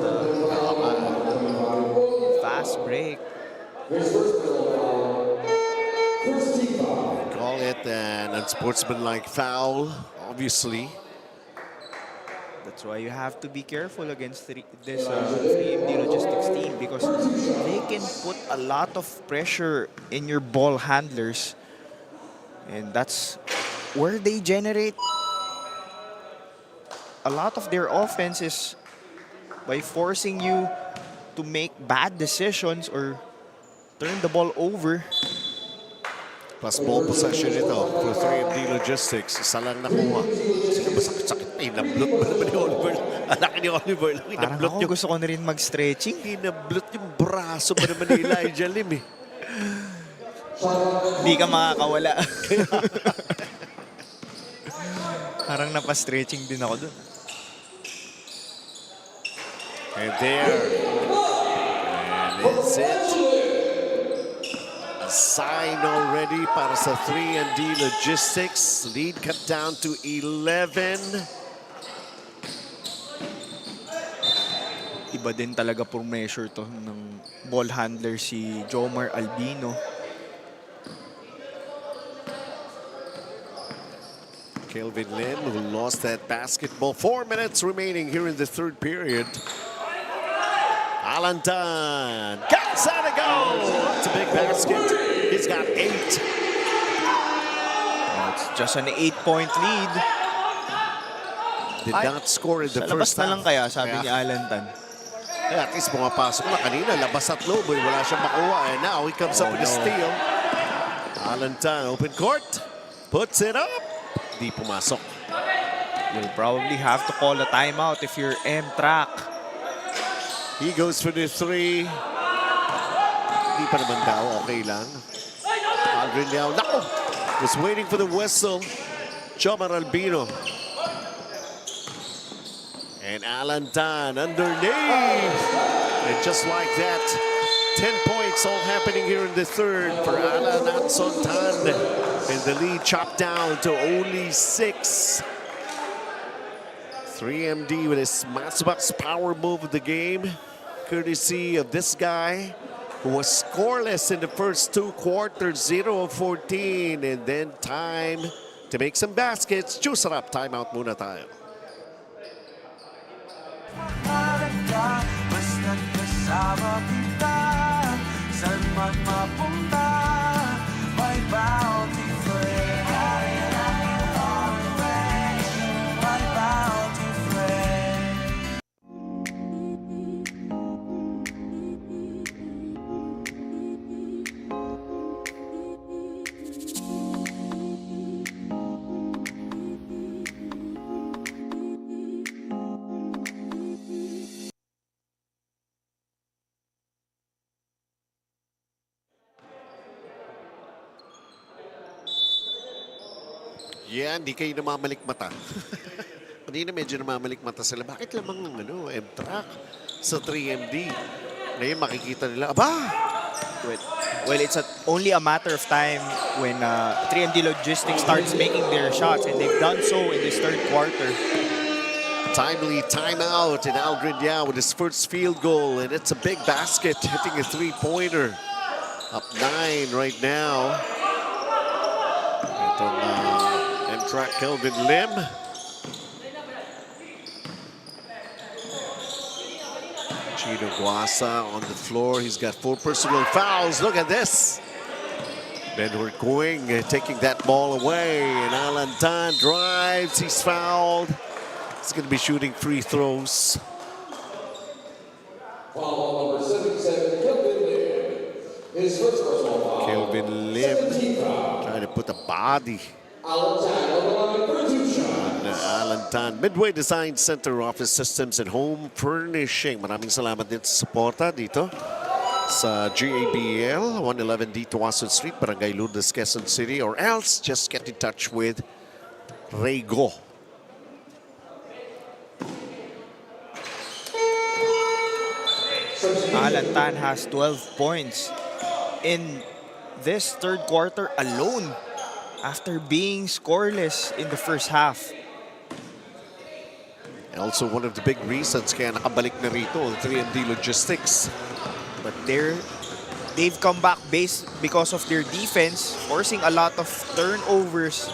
fast break. Call it an unsportsmanlike foul, obviously. That's why you have to be careful against this 3MD Logistics team, because they can put a lot of pressure in your ball handlers. And that's where they generate a lot of their offenses, by forcing you to make bad decisions or turn the ball over. Plus ball possession ito for 3MD Logistics. Isa lang nakuha. Sige, masakit-sakit na. Hinablot ba naman ni Oliver? Anak ni Oliver. Parang ako gusto ko na rin mag-stretching. Hinablot yung braso ba naman ni Elijah Lim eh. Hindi ka makakawala. Parang napa-stretching din ako dun. And there. And it's it. A sign already para sa 3MD Logistics. Lead cut down to 11. Iba din talaga por measure to ng ball handler si Jomar Albino. Kelvin Lin, who lost that basketball. 4 minutes remaining here in the third period. Alan Tan, got to go. It's a big basket. He's got 8. It's just an 8-point lead. Did not score in the Sa first labas na half. lang kaya, sabi ni Alan Tan. At least pumapasok na kanina. Labas at loob. Wala siyang makuha. And now he comes up with a steal. Alan Tan, open court. Puts it up. Di pumasok. You'll probably have to call a timeout if you're MTRAC. He goes for the 3. Di pa naman daw. Okay lang. Aldrin Yao. Nako! Was waiting for the whistle. Jomar Albino. And Alan Tan underneath. And just like that, 10 points all happening here in the third for Alan Anson Tan. And the lead chopped down to only 6. 3MD with his Matsubox power move of the game, courtesy of this guy who was scoreless in the first 2 quarters, 0 of 14, and then time to make some baskets. Juice it up. Timeout muna tayo. Basta't kasama kita, saan man mapunta, may bounty friend. My bounty friend. Yeah, hindi kayo namamalik mata. Kanina medyo namamalik mata sila. Bakit lamang MTRAC sa 3MD? Ngayon makikita nila, aba! Well, it's only a matter of time when 3MD Logistics starts making their shots, and they've done so in this third quarter. Timely timeout, and Aldrin Yao with his first field goal, and it's a big basket, hitting a 3-pointer. Up 9 right now. Itong MTRAC Kelvin Lim. Chino Guasa on the floor. He's got 4 personal fouls. Look at this. Benhur Quing taking that ball away. And Alan Tan drives. He's fouled. He's going to be shooting free throws. Foul number 77, Kelvin Lim. His first personal foul. Kelvin Lim trying to put a body Alan Tan on the line for 2 shots. Alan Tan, Midway Design Center, Office Systems and Home Furnishing. Maraming salamat din sa suporta dito sa GABL, 111 D Tuason Street, Barangay Lourdes, Quezon City, or else just get in touch with Rego. Alan Tan has 12 points in this third quarter alone after being scoreless in the first half. Also one of the big reasons kaya nakabalik na rito ang 3MD Logistics. But they've come back because of their defense, forcing a lot of turnovers.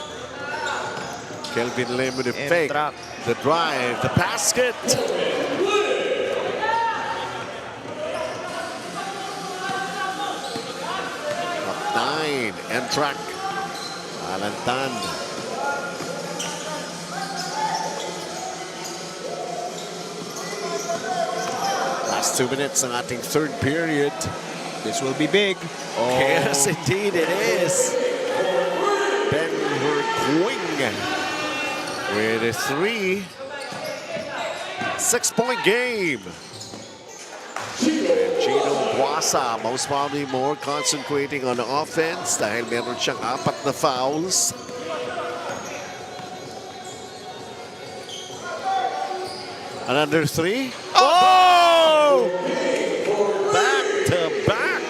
Kelvin Lim with a fake, the drive, the basket. Up 9, MTRAC. Alan Tan. Last 2 minutes ng ating third period. This will be big. Oh. Yes, indeed it is. Benhur Quing with a 3. 6-point game. And Gino Guasa, most probably more concentrating on offense dahil meron siyang 4 na fouls. Another 3. Oh! Back to back.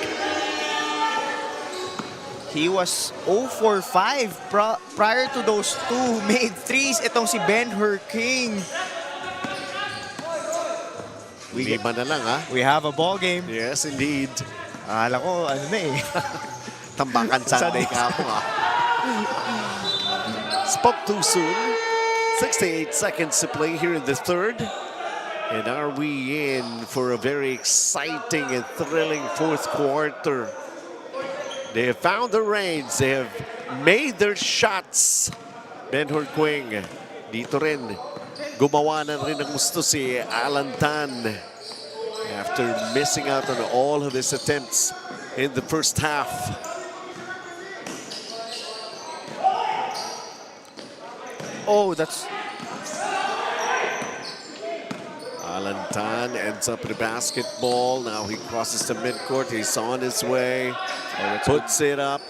He was 0 for 5 prior to those 2 made threes. Itong si Benhur King. Lima na lang, ha? We have a ball game. Yes, indeed. Akala ko, ano na eh. Tambakan Sunday ka po, ha? Spoke too soon. 68 seconds to play here in the third. And are we in for a very exciting and thrilling fourth quarter? They have found the range. They have made their shots. Benhur Quing. Dito rin. Gumawa na rin ng gusto si Alan Tan. After missing out on all of his attempts in the first half. Oh, that's... Alan Tan ends up with a basketball. Now he crosses the midcourt. He's on his way. Puts it up.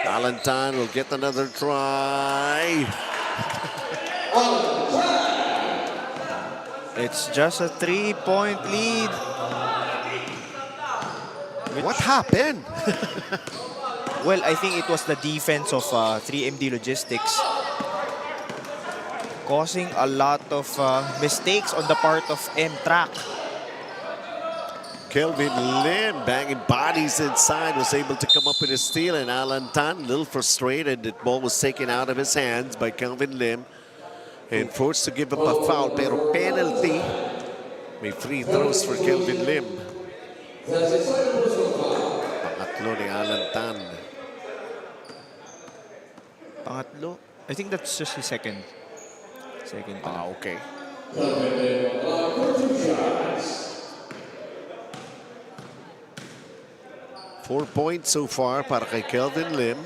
Alan Tan will get another try. It's just a 3-point lead. What happened? Well, I think it was the defense of 3MD Logistics causing a lot of mistakes on the part of MTRAC. Kelvin Lim banging bodies inside, was able to come up with a steal, and Alan Tan, a little frustrated. That ball was taken out of his hands by Kelvin Lim and forced to give up a foul, pero penalty. May free throws for Kelvin Lim. Pangatlo ni Alan Tan. Pangatlo? I think that's just his second. Okay. 4 points so far para kay Kelvin Lim.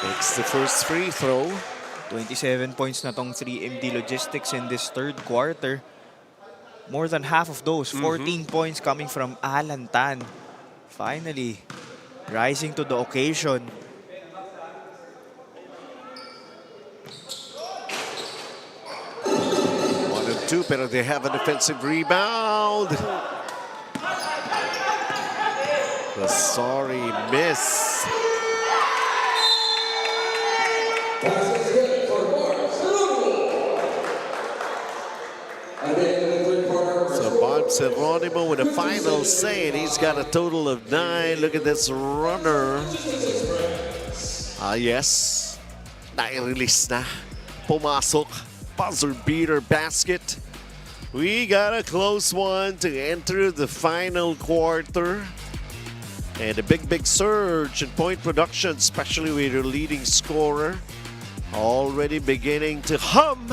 Takes the first free throw. 27 points na tong 3MD Logistics in this third quarter. More than half of those, 14 points coming from Alan Tan. Finally, rising to the occasion. One of 2, pero they have an offensive rebound. The sorry miss. So Bob Geronimo with a final say, and he's got a total of 9. Look at this runner. Yes. Nai-release na. Pumasok. Buzzer beater basket. We got a close one to enter the final quarter. And a big surge in point production, especially with your leading scorer. Already beginning to hum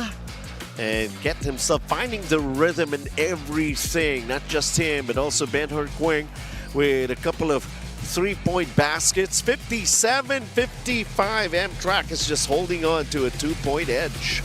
and get himself finding the rhythm in everything. Not just him, but also Ben Herquing with a couple of three-point baskets. 57-55. MTRAC is just holding on to a 2-point edge.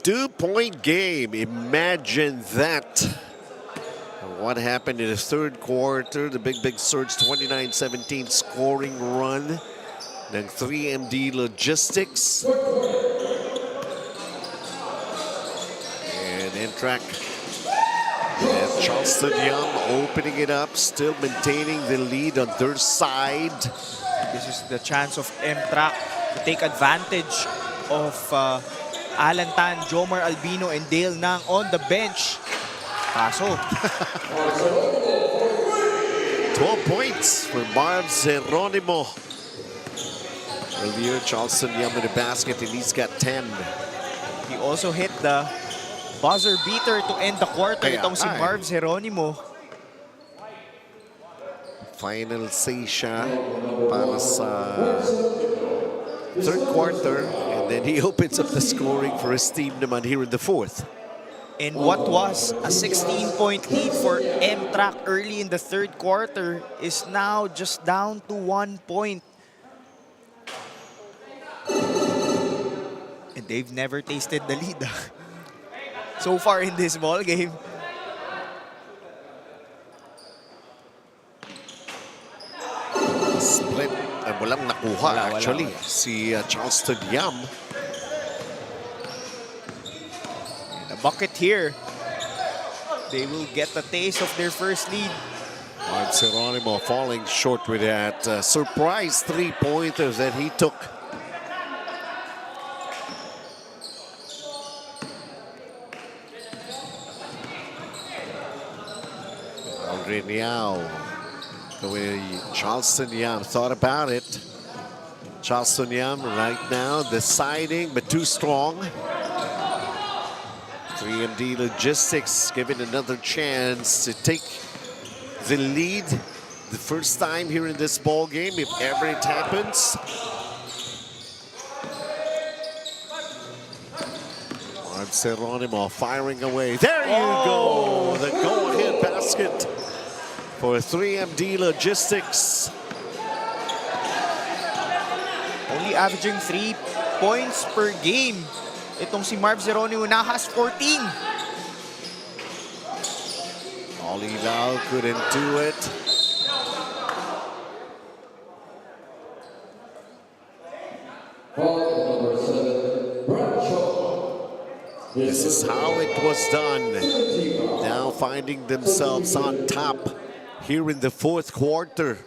Two-point game. Imagine that. What happened in the third quarter? The big surge, 29-17 scoring run. Then 3MD Logistics. And MTRAC. And Charleston Young opening it up, still maintaining the lead on their side. This is the chance of MTRAC to take advantage of Alan Tan, Jomar Albino, and Dale Nang on the bench. Kaso, 12 points for Marv Geronimo. Earlier, Charleston Yum in the basket, and he's got 10. he also hit the buzzer beater to end the quarter. Kaya Itong si nga Marv Geronimo. Final say siya para sa third quarter, and then he opens up the scoring for his team naman here in the fourth. And what was a 16-point lead for MTRAC early in the third quarter is now just down to 1 point. And they've never tasted the lead so far in this ball game. Split. Walang nakuha actually. Si Charleston Yum. And a bucket here. They will get a taste of their first lead. Marv Geronimo falling short with that surprise three-pointer that he took. Andre Niao. The way Charleston Yum thought about it. Charleston Yum right now deciding, but too strong. 3MD Logistics given another chance to take the lead the first time here in this ball game, if ever it happens. Marv Geronimo firing away. There you go! The go-ahead basket for 3MD Logistics. Only averaging 3 points per game. Itong si Marv Geronimo na has 14. Ollie Lau couldn't do it. This is how it was done. Now finding themselves on top here in the fourth quarter.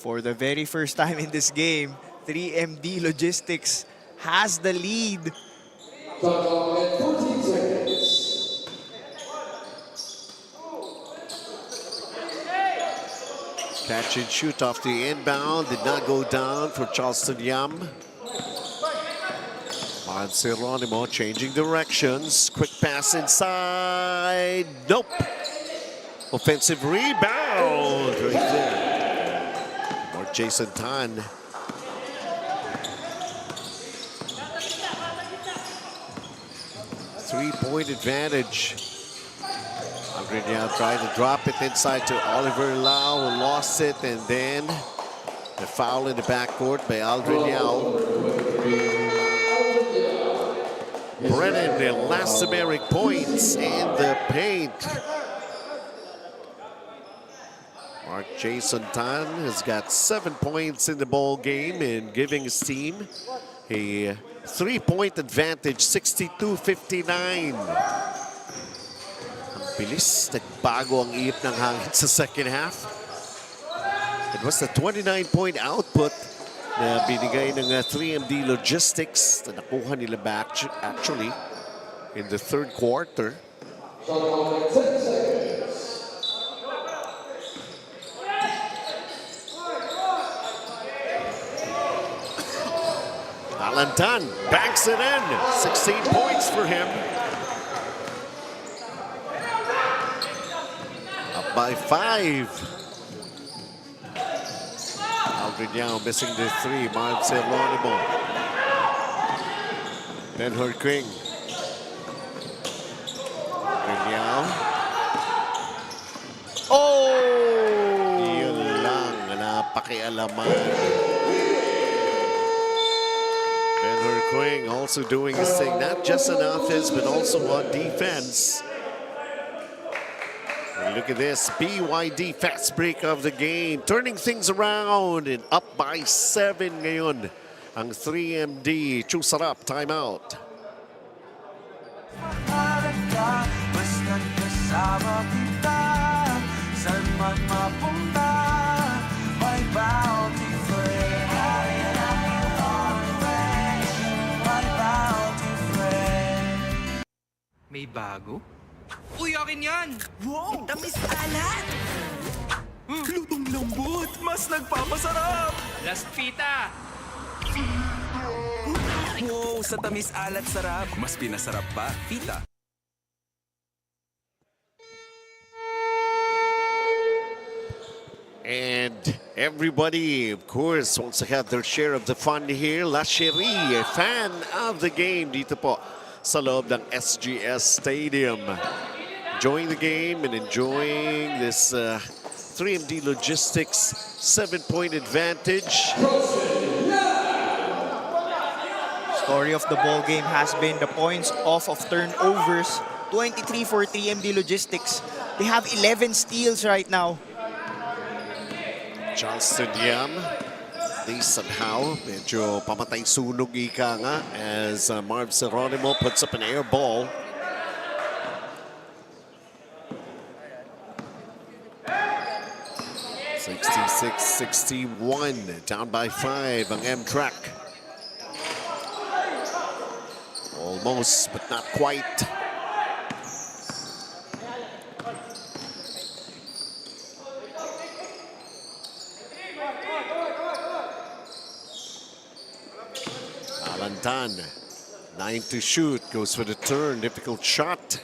For the very first time in this game, 3MD Logistics has the lead. Catch and shoot off the inbound. Did not go down for Charleston Yum. Marv Geronimo changing directions. Quick pass inside. Nope. Offensive rebound right there. Or Jason Tan. Three-point advantage. Aldrin Yao tried to drop it inside to Oliver Lau, who lost it, and then the foul in the backcourt by Aldrin Yao. Brennan elastomeric points in the paint. Mark Jason Tan has got 7 points in the ball game and giving his team a 3-point advantage, 62-59. Ang bilis, nagbago ang ihip ng hangin sa second half. It was the 29-point output na binigay ng 3MD Logistics na nakuha nila back actually in the third quarter. Alantan banks it in. 16 points for him. Up by 5. Aldrin Yao missing the 3. Marcel Lonimo. Ben-Hur King. Aldrin Yao. Oh! Yun lang. Napakialaman. Ben-Hur King also doing his thing, not just on offense, but also on defense. And look at this, BYD fast break of the game, turning things around and up by 7 ngayon. Ang 3MD, Chusarap, timeout. Basta't kasama kita, saan man mapunta, may bounty friend. My bounty friend. May bago? Uy, akin yan! Wow! Tamis alat! Lutong lambot! Mas nagpapasarap! Last Fita! Wow! Sa tamis alat sarap! Mas pinasarap pa, Fita! And everybody, of course, wants to have their share of the fun here. La Cherie, a fan of the game dito po sa loob ng SGS Stadium. Enjoying the game and enjoying this 3MD Logistics 7-point advantage. Story of the ball game has been the points off of turnovers. 23 for 3MD Logistics. They have 11 steals right now. Johnston Yam, they somehow medyo pamatay sunog ika nga as Marv Seronimo puts up an air ball. (66-61), down by 5 ang MTRAC. Almost, but not quite. Alantan, 9 to shoot, goes for the turn, difficult shot.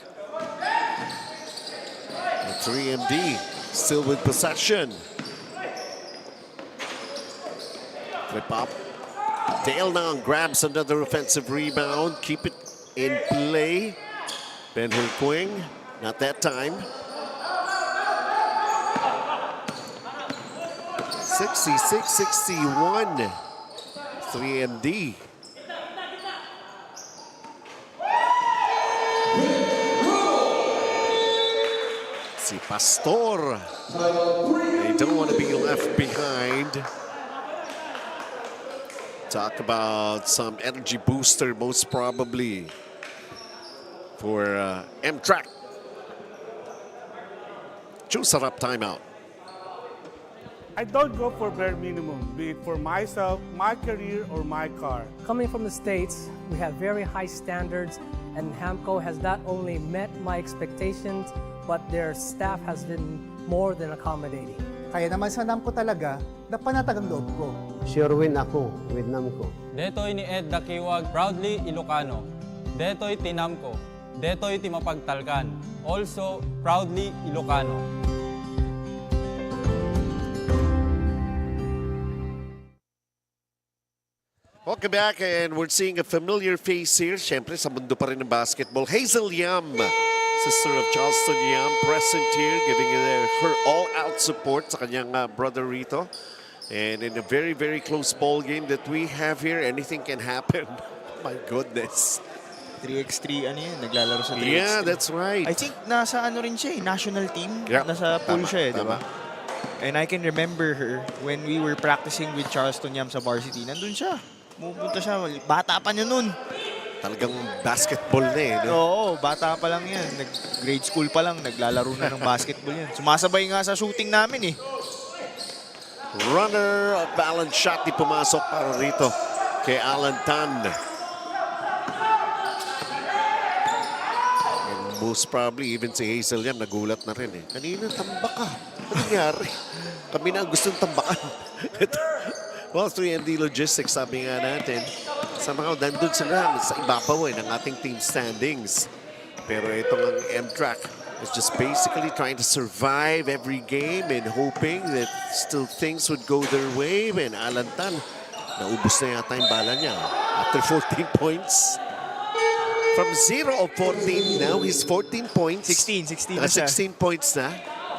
And 3MD still with possession. Flip up. Dale now grabs another offensive rebound, keep it in play. Ben-Hur Quing, not that time. 66-61, 3MD. Si Pastor, they don't want to be left behind. Talk about some energy booster, most probably, for MTRAC. Chusarap timeout. I don't go for bare minimum, be it for myself, my career, or my car. Coming from the States, we have very high standards, and NAMCo has not only met my expectations, but their staff has been more than accommodating. Kaya naman sa NAMCo talaga, napanatag ang loob ko. Sure win ako with NAMCo. Detoy ni Ed Dakiwag, proudly Ilocano. Detoy ti NAMCo. Detoy ti mapagtalkan. Also, proudly Ilocano. Welcome back, and we're seeing a familiar face here. Siyempre, sa mundo pa rin ng basketball. Hazel Yam, sister of Charleston Yam, present here, giving her all-out support sa kanyang brother Rito. And in a very, very close ball game that we have here, anything can happen. My goodness. 3x3, ano yun? Naglalaro sa 3x3. Yeah, that's right. I think nasa ano rin siya eh, national team. Yep. Nasa pool Tama, siya eh, di tama. ba? And I can remember her when we were practicing with Charleston Yam sa varsity. Nandun siya. Pupunta siya. Bata pa niya nun. Talagang basketball na eh. No? Oo, bata pa lang yan. Grade school pa lang, naglalaro na ng basketball yan. Sumasabay nga sa shooting namin eh. Runner of balance shot, di pumasok para rito kay Alan Tan. And most probably, even si Hazel Yam, nagulat na rin eh. Kanina, tambak ka. Ano nangyari? Kami na ang gustong tambakan. Well, 3MD Logistics, sabi nga natin, somehow nandun sila sa ibabaw ng ating team standings. Pero itong ang MTRAC is just basically trying to survive every game and hoping that still things would go their way. And Alan Tan, naubos na yata yung bala niya. After 14 points. From 0 of 14, now he's 14 points. 16 na siya. 16 points na.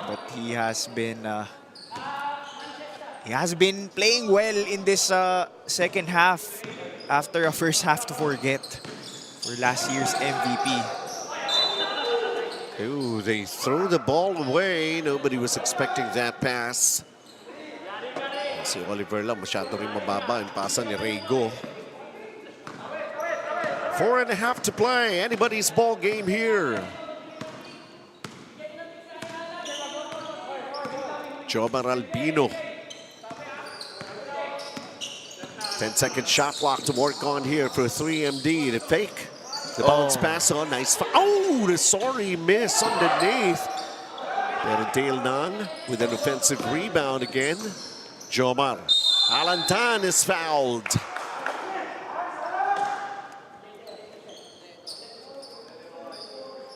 But he has been playing well in this second half after a first half to forget for last year's MVP. Ooh, they throw the ball away. Nobody was expecting that pass. Si Oliver lang masyado rin mababa yung pasa ni Rego. 4.5 to play. Anybody's ball game here. Jomar Albino. 10-second shot clock to work on here for 3MD. The fake. The bounce pass on. Nice. Oh, the sorry miss underneath. Pero Dale Nang with an offensive rebound again. Jomar. Alan Tan is fouled.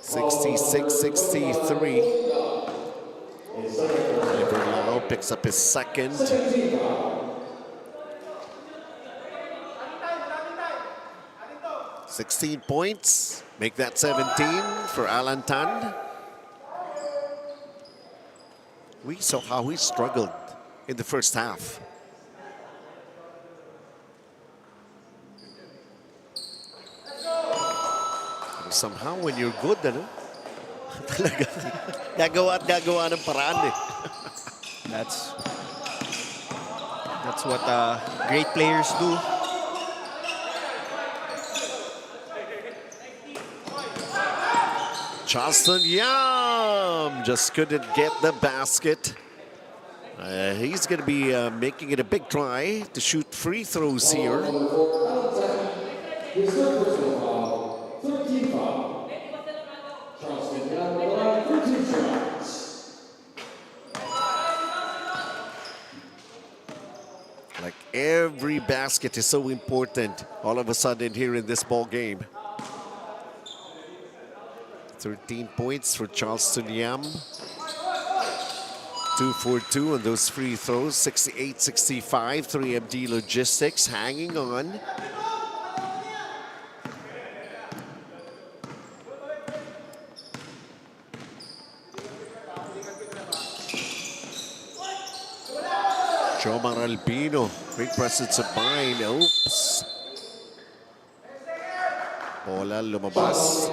(66-63). Oliver Lau picks up his second. 16 points, make that 17 for Alan Tan. We saw how he struggled in the first half. And somehow when you're good, ano? Talaga, gagawa ng paraan eh. That's what great players do. Charleston Yam just couldn't get the basket. He's going to be making it a big try to shoot free throws here. Like every basket is so important all of a sudden here in this ball game. 13 points for Charleston Yam. 2 for 2 on those free throws. 68-65. 3MD Logistics hanging on. Jomar Albino. Great presence of mind. Oops. Bola lumabas.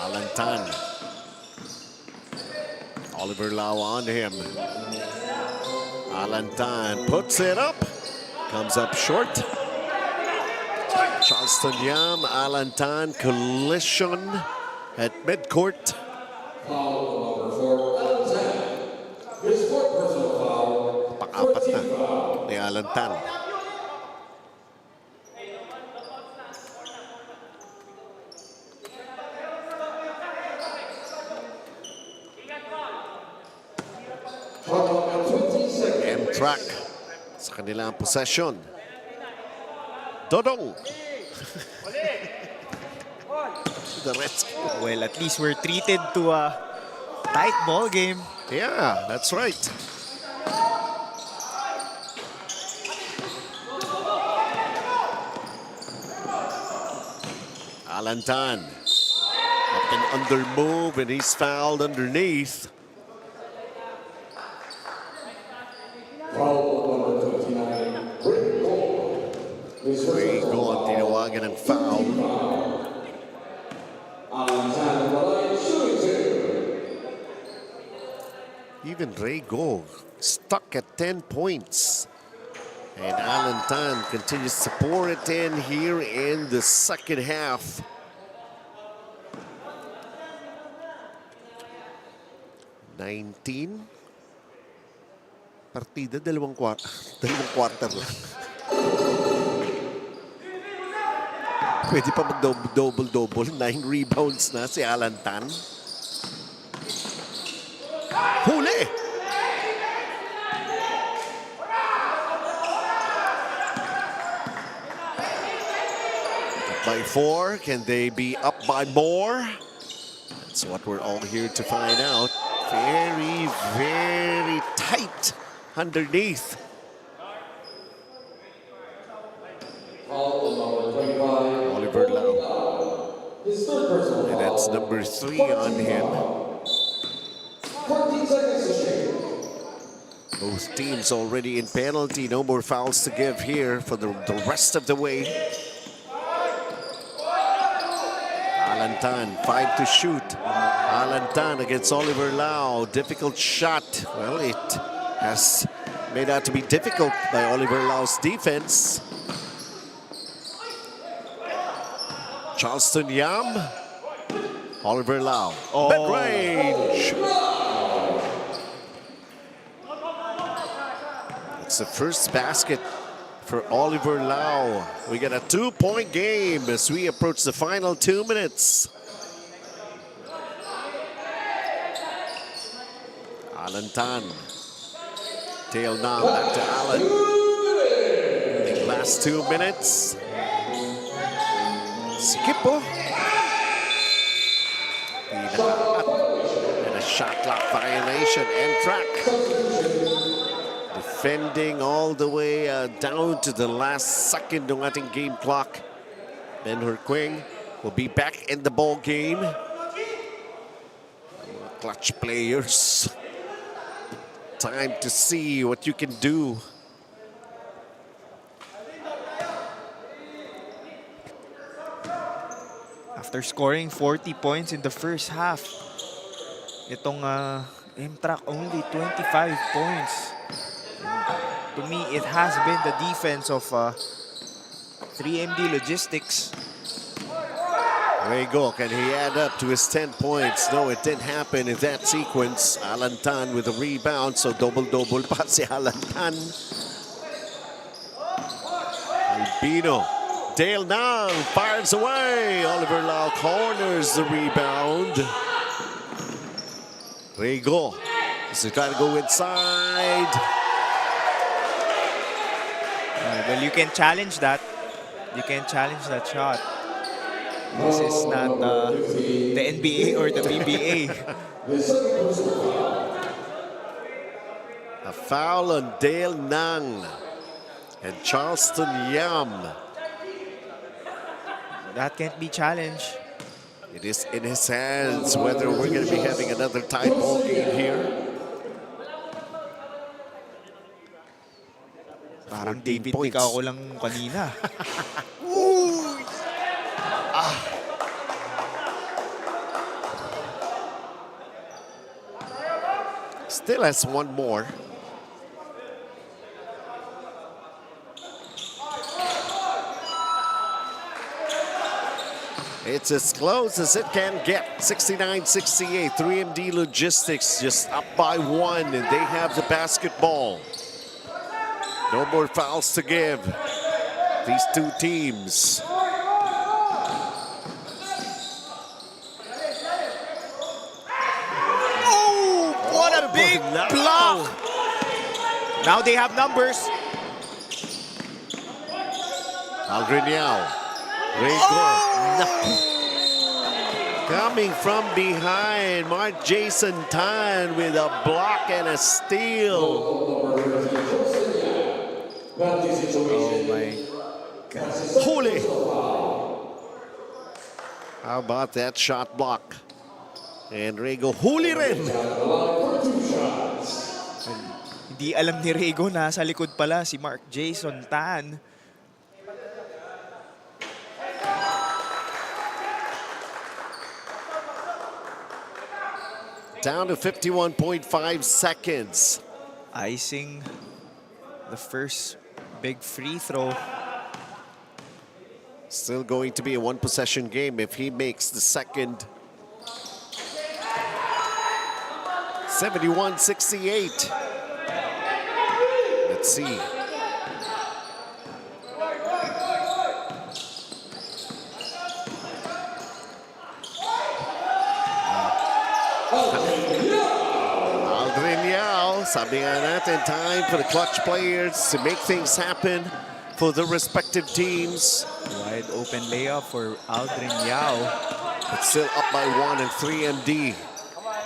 Alan Tan. Oliver Lau on him. Alan Tan puts it up. Comes up short. Charleston Yam, Alan Tan, collision at midcourt. Pang-apat na ni Alan Tan. MTRAC sa kanilang possession. Dodong. The rescue. Well, at least we're treated to Tight ball game. Yeah, that's right. Alantan. Up and under move, and he's fouled underneath. Rigo ang tinawagan ng foul. Even Rigo stuck at 10 points. And Alantan continues to pour it in here in the second half. Partida, dalawang quarter lang. Pwede pa mag-double-double. 9 rebounds na si Alantan. Huli! Up by 4. Can they be up by more? That's what we're all here to find out. Very, very tight underneath. Oliver Lau. And that's number 3 on him. Both teams already in penalty. No more fouls to give here for the rest of the way. Alantan, 5 to shoot. Alantan against Oliver Lau. Difficult shot. Well, it has made out to be difficult by Oliver Lau's defense. Charleston Yam. Oliver Lau. Mid-range. It's the first basket for Oliver Lau. We get a 2-point game as we approach the final 2 minutes. Alantan. Tail now back to Allen. The last 2 minutes. Skipo. And a shot clock violation. MTRAC. Defending all the way down to the last second ng ating game clock. Ben Herquing will be back in the ball game. Clutch players. Time to see what you can do. After scoring 40 points in the first half, itong MTRAC only 25 points. To me, it has been the defense of 3MD Logistics. There you go. Can he add up to his 10 points? No, it didn't happen in that sequence. Alantan with a rebound, so double-double pa si Alantan. Albino. Dale Nang fires away. Oliver Lau corners the rebound. Rigo. He's got to go inside. Well, you can challenge that. You can challenge that shot. This is not the NBA or the PBA. A foul on Dale Nang and Charleston Yam. That can't be challenged. It is in his hands whether we're going to be having another tight ball game here. Parang David Nika ako lang kanina. Still has one more. It's as close as it can get. 69-68. 3MD Logistics just up by 1, and they have the basketball. No more fouls to give. These two teams. Oh, what a big block! Now they have numbers. Algriniao. Rigo. Coming from behind, Mark Jason Tan with a block and a steal. Oh my. Huli. How about that shot block? And Rego huli rin. Hindi alam ni Rego na sa likod pala si Mark Jason Tan. Down to 51.5 seconds. Icing the first big free throw. Still going to be a one-possession game if he makes the second. 71-68. Let's see. Aldrin Yao, sabi nga natin, time for the clutch players to make things happen for the respective teams. Wide open layup for Aldrin Yao. But still up by 1 and 3MD.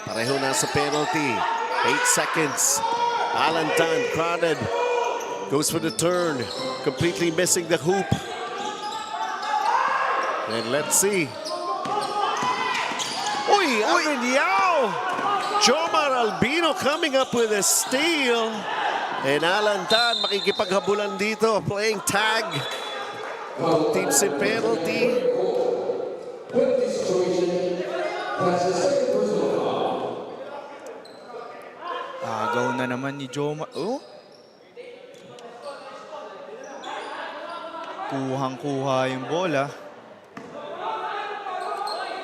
Pareho na sa penalty. 8 seconds. Alan Tan, crowded. Goes for the turn. Completely missing the hoop. And let's see. Uy, Aldrin Yao! Jomar Albino coming up with a steal. And Alan Tan makikipaghabulan dito, playing tag. Teams in penalty. Agaw na naman ni Jomar. Oh? Kuhang-kuha yung bola.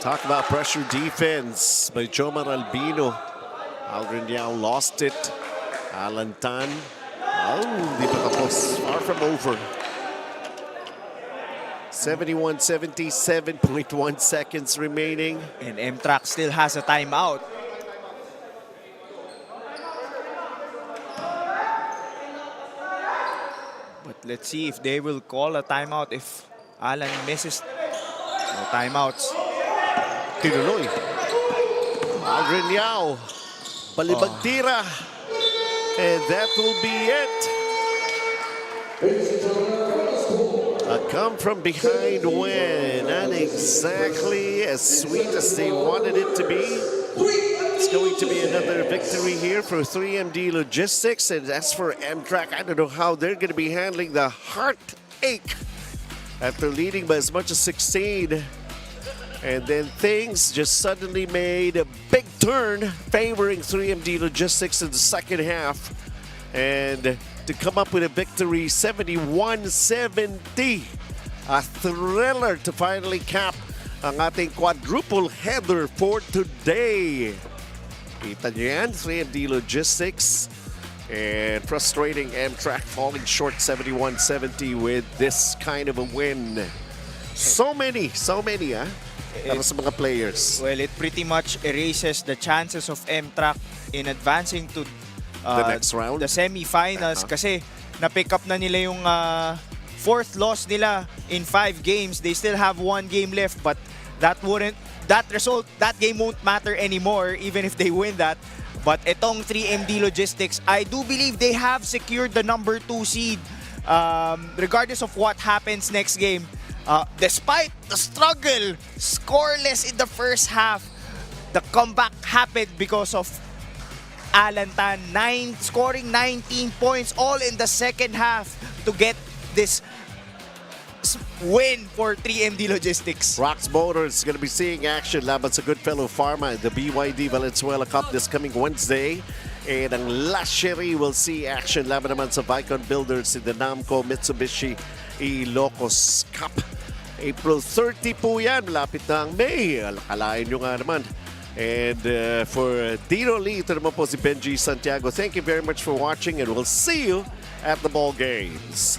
Talk about pressure defense by Jomar Albino. Aldrin Yao lost it. Alan Tan. Oh, di pa tapos. Far from over. 71-77.1 seconds remaining. And MTRAC still has a timeout. But let's see if they will call a timeout if Alan misses. No timeouts. Tinuloy. Aldrin Yao. Balibag tira. And that will be it. A come from behind win. Not exactly as sweet as they wanted it to be. It's going to be another victory here for 3MD Logistics. And as for MTRAC, I don't know how they're going to be handling the heartache after leading by as much as 16. And then things just suddenly made a big turn favoring 3MD Logistics in the second half. And to come up with a victory, 71-70. A thriller to finally cap ang ating quadruple header for today. Kita nyo yan, 3MD Logistics. And frustrating MTRAC falling short 71-70 with this kind of a win. So many, huh? Para sa mga players. Well, it pretty much erases the chances of MTRAC in advancing to the next round, the semifinals. Kasi na-pick up na nila yung fourth loss nila in 5 games. They still have 1 game left, but that game won't matter anymore even if they win that. But itong 3MD Logistics, I do believe they have secured the number 2 seed regardless of what happens next game. Despite the struggle, scoreless in the first half, the comeback happened because of Alan Tan scoring 19 points all in the second half to get this win for 3MD Logistics. Rox Motors going to be seeing action laban sa Goodfellow Pharma in the BYD Valenzuela Cup this coming Wednesday. And ang Lashery will see action laban naman sa Vicon Builders in the NAMCo Mitsubishi Ilocos Cup. April 30 po yan. Malapit na ang May. Akalain nyo nga naman. And for Dino Lee, ito naman po si Benji Santiago. Thank you very much for watching and we'll see you at the ball games.